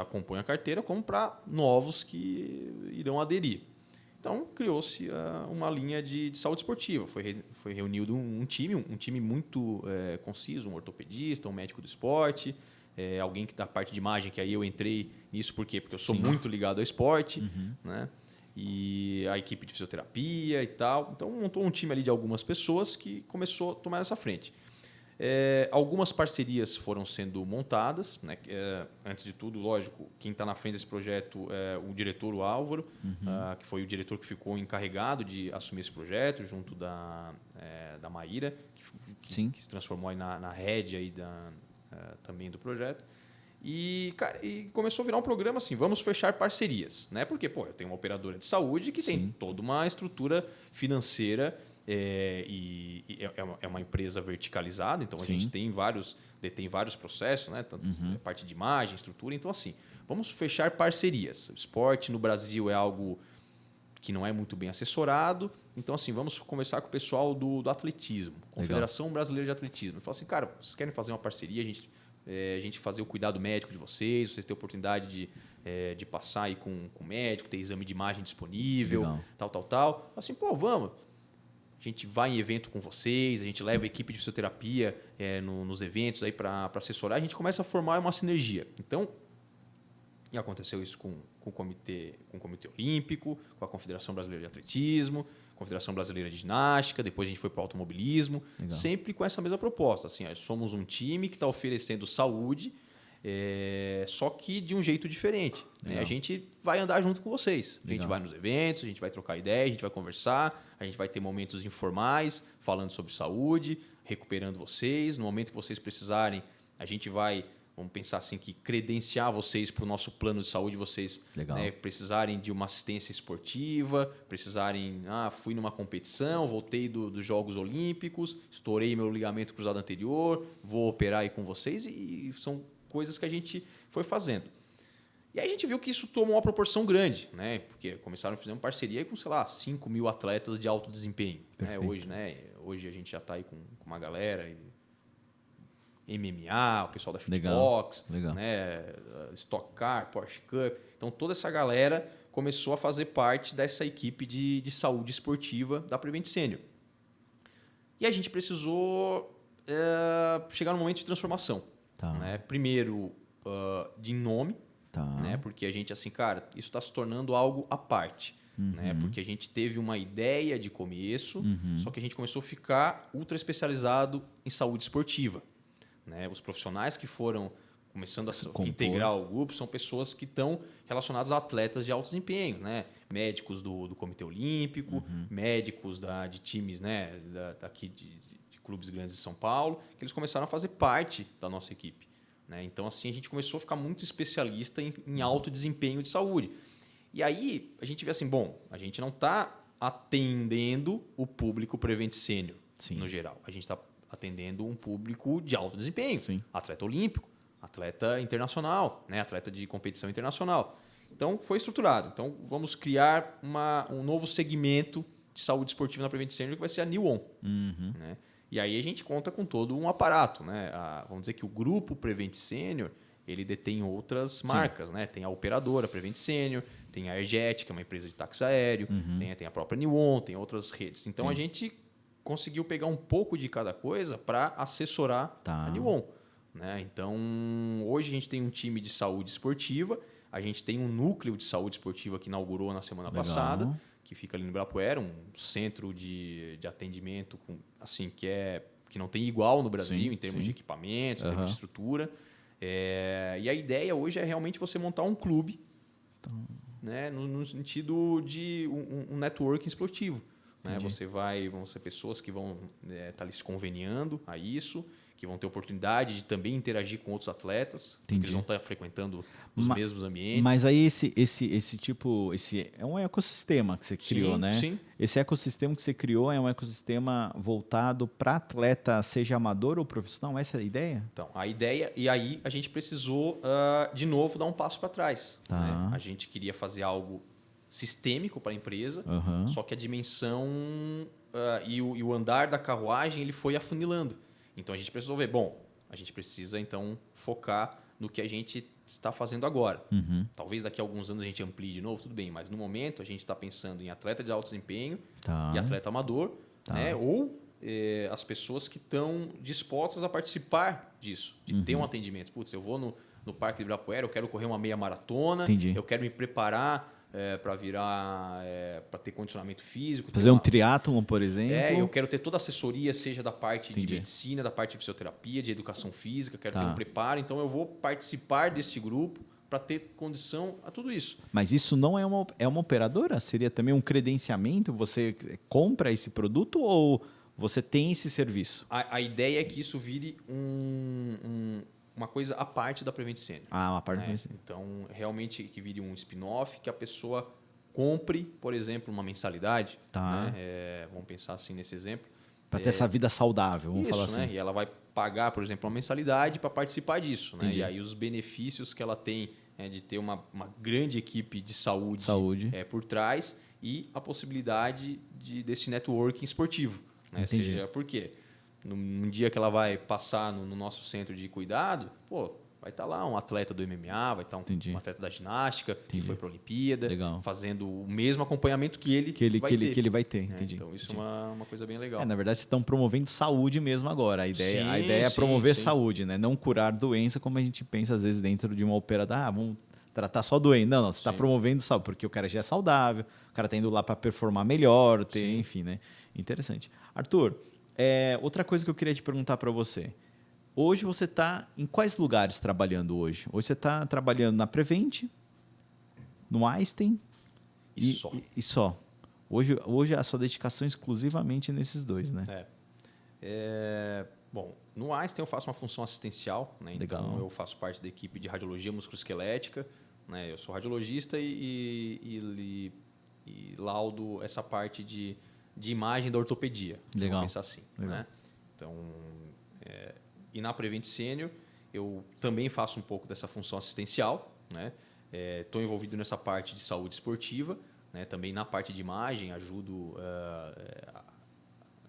compõem a carteira, como para novos que irão aderir. Então, criou-se uma linha de saúde esportiva. Foi reunido um time muito conciso, um ortopedista, um médico do esporte, alguém que da parte de imagem, que aí eu entrei nisso, por quê? Porque eu sou muito ligado ao esporte, né? E a equipe de fisioterapia e tal. Então, montou um time ali de algumas pessoas que começou a tomar essa frente. Algumas parcerias foram sendo montadas, né? Antes de tudo, lógico, quem está na frente desse projeto é o diretor, o Álvaro, que foi o diretor que ficou encarregado de assumir esse projeto, junto da Maíra, que se transformou aí na head aí também do projeto. E começou a virar um programa assim, vamos fechar parcerias, né? Porque eu tenho uma operadora de saúde que tem toda uma estrutura financeira, e é uma empresa verticalizada, então a gente detém vários processos, né? Tanto parte de imagem, estrutura. Então, assim, vamos fechar parcerias. O esporte no Brasil é algo que não é muito bem assessorado. Então, assim, vamos conversar com o pessoal do atletismo, Confederação Brasileira de Atletismo. Fala assim, cara, vocês querem fazer uma parceria, a gente fazer o cuidado médico de vocês terem a oportunidade de passar aí com o médico, ter exame de imagem disponível, tal. Assim, vamos. A gente vai em evento com vocês, a gente leva a equipe de fisioterapia nos eventos aí para assessorar, a gente começa a formar uma sinergia. Então, e aconteceu isso com o Comitê Olímpico, com a Confederação Brasileira de Atletismo, Confederação Brasileira de Ginástica, depois a gente foi para o automobilismo, sempre com essa mesma proposta. Assim, somos um time que está oferecendo saúde, só que de um jeito diferente. Né? A gente vai andar junto com vocês. A gente vai nos eventos, a gente vai trocar ideia, a gente vai conversar, a gente vai ter momentos informais falando sobre saúde, recuperando vocês. No momento que vocês precisarem, a gente vai... Vamos pensar assim, que credenciar vocês para o nosso plano de saúde, vocês precisarem de uma assistência esportiva, precisarem, fui numa competição, voltei dos Jogos Olímpicos, estourei meu ligamento cruzado anterior, vou operar aí com vocês, e são coisas que a gente foi fazendo. E aí a gente viu que isso tomou uma proporção grande, né? Porque começaram a fazer uma parceria com, 5 mil atletas de alto desempenho. Né? Hoje a gente já está aí com uma galera... MMA, o pessoal da Shootbox, né? Stock Car, Porsche Cup. Então, toda essa galera começou a fazer parte dessa equipe de saúde esportiva da Prevent Senior. E a gente precisou chegar num momento de transformação. Tá. Né? Primeiro, de nome, Tá. né? Porque a gente, assim, cara, isso está se tornando algo à parte. Né? Porque a gente teve uma ideia de começo, só que a gente começou a ficar ultra especializado em saúde esportiva. Né? Os profissionais que foram começando a integrar o grupo são pessoas que estão relacionadas a atletas de alto desempenho, né? Médicos do Comitê Olímpico, médicos de times, né? Daqui de clubes grandes de São Paulo, que eles começaram a fazer parte da nossa equipe. Né? Então, assim, a gente começou a ficar muito especialista em alto desempenho de saúde. E aí, a gente vê assim, bom, a gente não está atendendo o público Prevent Senior, no geral. A gente está atendendo um público de alto desempenho. Sim. Atleta olímpico, atleta internacional, né? Atleta de competição internacional. Então, foi estruturado. Então, vamos criar um novo segmento de saúde esportiva na Prevent Senior, que vai ser a New On. Né? E aí a gente conta com todo um aparato. Né? Vamos dizer que o grupo Prevent Senior, ele detém outras marcas. Né? Tem a operadora Prevent Senior, tem a Airjet, que é uma empresa de táxi aéreo, tem a própria New On, tem outras redes. Então, a gente conseguiu pegar um pouco de cada coisa para assessorar a New On. Né? Então, hoje a gente tem um time de saúde esportiva, a gente tem um núcleo de saúde esportiva que inaugurou na semana passada, que fica ali no Ibirapuera, um centro de atendimento assim, que não tem igual no Brasil em termos de equipamento, em termos de estrutura. E a ideia hoje é realmente você montar um clube, né, no sentido de um networking esportivo. Né? Vão ser pessoas que vão estar ali se conveniando a isso, que vão ter oportunidade de também interagir com outros atletas, porque eles vão estar frequentando os mesmos ambientes. Mas aí esse tipo, é um ecossistema que você criou, né? Sim. Esse ecossistema que você criou é um ecossistema voltado para atleta, seja amador ou profissional? Essa é a ideia? Então, a ideia... E aí a gente precisou, de novo, dar um passo para trás. Né? A gente queria fazer algo sistêmico para a empresa, só que a dimensão e o andar da carruagem ele foi afunilando. Então, a gente precisou ver, a gente precisa, então, focar no que a gente está fazendo agora. Talvez daqui a alguns anos a gente amplie de novo, tudo bem, mas no momento a gente está pensando em atleta de alto desempenho e atleta amador, né? Ou as pessoas que estão dispostas a participar disso, de ter um atendimento. Putz, eu vou no Parque de Ibirapuera, eu quero correr uma meia maratona, eu quero me preparar para ter condicionamento físico. Fazer um triatlon, por exemplo. Eu quero ter toda a assessoria, seja da parte de medicina, da parte de fisioterapia, de educação física, quero ter um preparo. Então, eu vou participar deste grupo para ter condição a tudo isso. Mas isso não é uma operadora? Seria também um credenciamento? Você compra esse produto ou você tem esse serviço? A ideia é que isso vire uma coisa à parte da Prevent Senior. Uma parte da Prevent Senior. Então, realmente que vire um spin-off, que a pessoa compre, por exemplo, uma mensalidade. Né? Vamos pensar assim nesse exemplo. Para ter essa vida saudável, vamos falar assim. Né? E ela vai pagar, por exemplo, uma mensalidade para participar disso. Né? E aí os benefícios que ela tem de ter uma grande equipe de saúde. Por trás e a possibilidade desse networking esportivo. Né? Seja por quê? Num dia que ela vai passar no nosso centro de cuidado, vai estar lá um atleta do MMA, vai estar um atleta da ginástica, que foi para a Olimpíada, fazendo o mesmo acompanhamento que ele vai ter. Então, isso é uma coisa bem legal. Na verdade, vocês estão promovendo saúde mesmo agora. A ideia é promover saúde, né? Não curar doença, como a gente pensa às vezes dentro de uma operadora. Vamos tratar só doente. Não, você está promovendo saúde, porque o cara já é saudável, o cara está indo lá para performar melhor, enfim, né? Interessante. Arthur, outra coisa que eu queria te perguntar para você. Hoje você está em quais lugares trabalhando hoje? Hoje você está trabalhando na Prevent, no Einstein e só. Hoje a sua dedicação é exclusivamente nesses dois, né? Bom, no Einstein eu faço uma função assistencial, né? Então eu faço parte da equipe de radiologia musculoesquelética, né? Eu sou radiologista e laudo essa parte de imagem da ortopedia. Legal. Vamos pensar assim. Né? Então, e na Prevent Senior, eu também faço um pouco dessa função assistencial. Estou envolvido nessa parte de saúde esportiva. Né? Também na parte de imagem, ajudo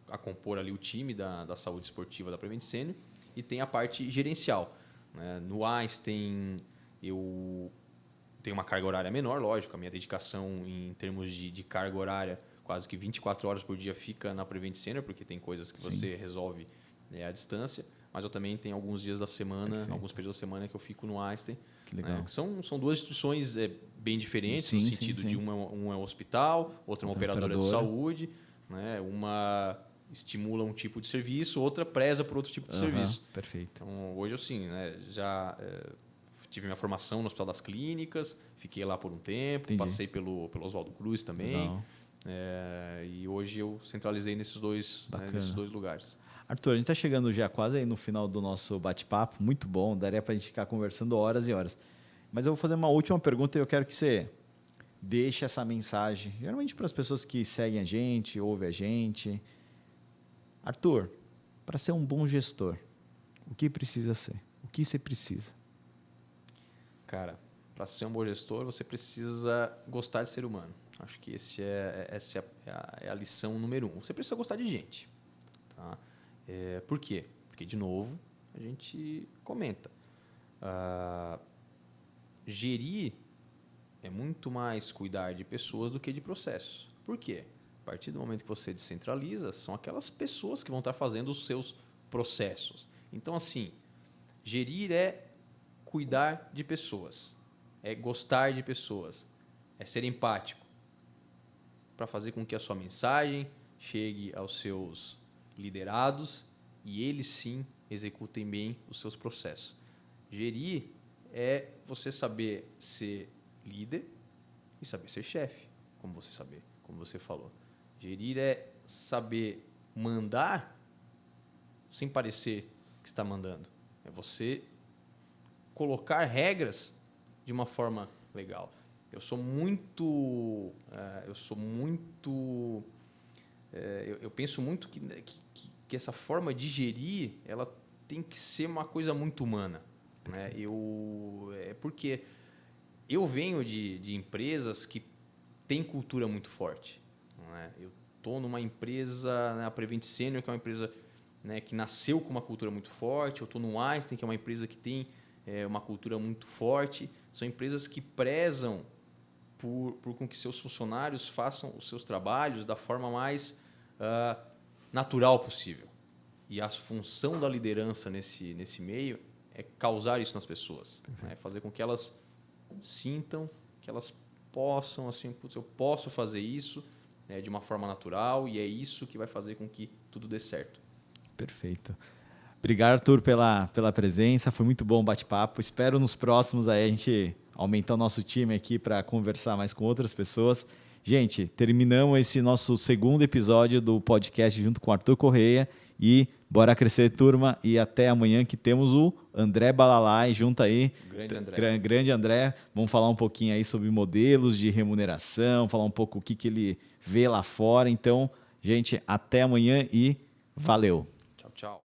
a compor ali o time da saúde esportiva da Prevent Senior. E tem a parte gerencial. Né? No Einstein, eu tenho uma carga horária menor, lógico. A minha dedicação em termos de carga horária quase que 24 horas por dia fica na Prevent Senior, porque tem coisas que você resolve à distância, mas eu também tenho alguns dias da semana, alguns períodos da semana que eu fico no Einstein. Que legal. Que são duas instituições bem diferentes, no sentido de um é um hospital, outra é uma operadora de saúde, né? Uma estimula um tipo de serviço, outra preza por outro tipo de serviço. Perfeito. Então, hoje, assim, né, já tive minha formação no Hospital das Clínicas, fiquei lá por um tempo, passei pelo Oswaldo Cruz também. E hoje eu centralizei nesses dois lugares. Arthur, a gente está chegando já quase aí no final do nosso bate-papo, muito bom, daria para a gente ficar conversando horas e horas. Mas eu vou fazer uma última pergunta e eu quero que você deixe essa mensagem, geralmente para as pessoas que seguem a gente, ouvem a gente. Arthur, para ser um bom gestor, o que precisa ser? O que você precisa? Cara, para ser um bom gestor, você precisa gostar de ser humano. Acho que essa é a lição número 1. Você precisa gostar de gente. Tá? Por quê? Porque, de novo, a gente comenta. Gerir é muito mais cuidar de pessoas do que de processos. Por quê? A partir do momento que você descentraliza, são aquelas pessoas que vão estar fazendo os seus processos. Então, assim, gerir é cuidar de pessoas, é gostar de pessoas, é ser empático para fazer com que a sua mensagem chegue aos seus liderados e eles sim executem bem os seus processos. Gerir é você saber ser líder e saber ser chefe, como você falou. Gerir é saber mandar sem parecer que está mandando. É você colocar regras de uma forma legal. Eu penso muito que essa forma de gerir, ela tem que ser uma coisa muito humana, né? Porque eu venho de empresas que têm cultura muito forte, né? Eu estou numa empresa, né, a Prevent Senior, que é uma empresa, né, que nasceu com uma cultura muito forte. Eu estou no Einstein, que é uma empresa que tem uma cultura muito forte. São empresas que prezam por com que seus funcionários façam os seus trabalhos da forma mais natural possível. E a função da liderança nesse meio é causar isso nas pessoas, né? Fazer com que elas sintam, que elas possam, assim, eu posso fazer isso, né, de uma forma natural, e é isso que vai fazer com que tudo dê certo. Perfeito. Obrigado, Arthur, pela presença. Foi muito bom o bate-papo. Espero nos próximos aí a gente aumentar o nosso time aqui para conversar mais com outras pessoas. Gente, terminamos esse nosso segundo episódio do podcast junto com o Arthur Correia. E bora crescer, turma. E até amanhã que temos o André Balalai junto aí. Grande André. Vamos falar um pouquinho aí sobre modelos de remuneração, falar um pouco o que ele vê lá fora. Então, gente, até amanhã e valeu. Tchau, tchau.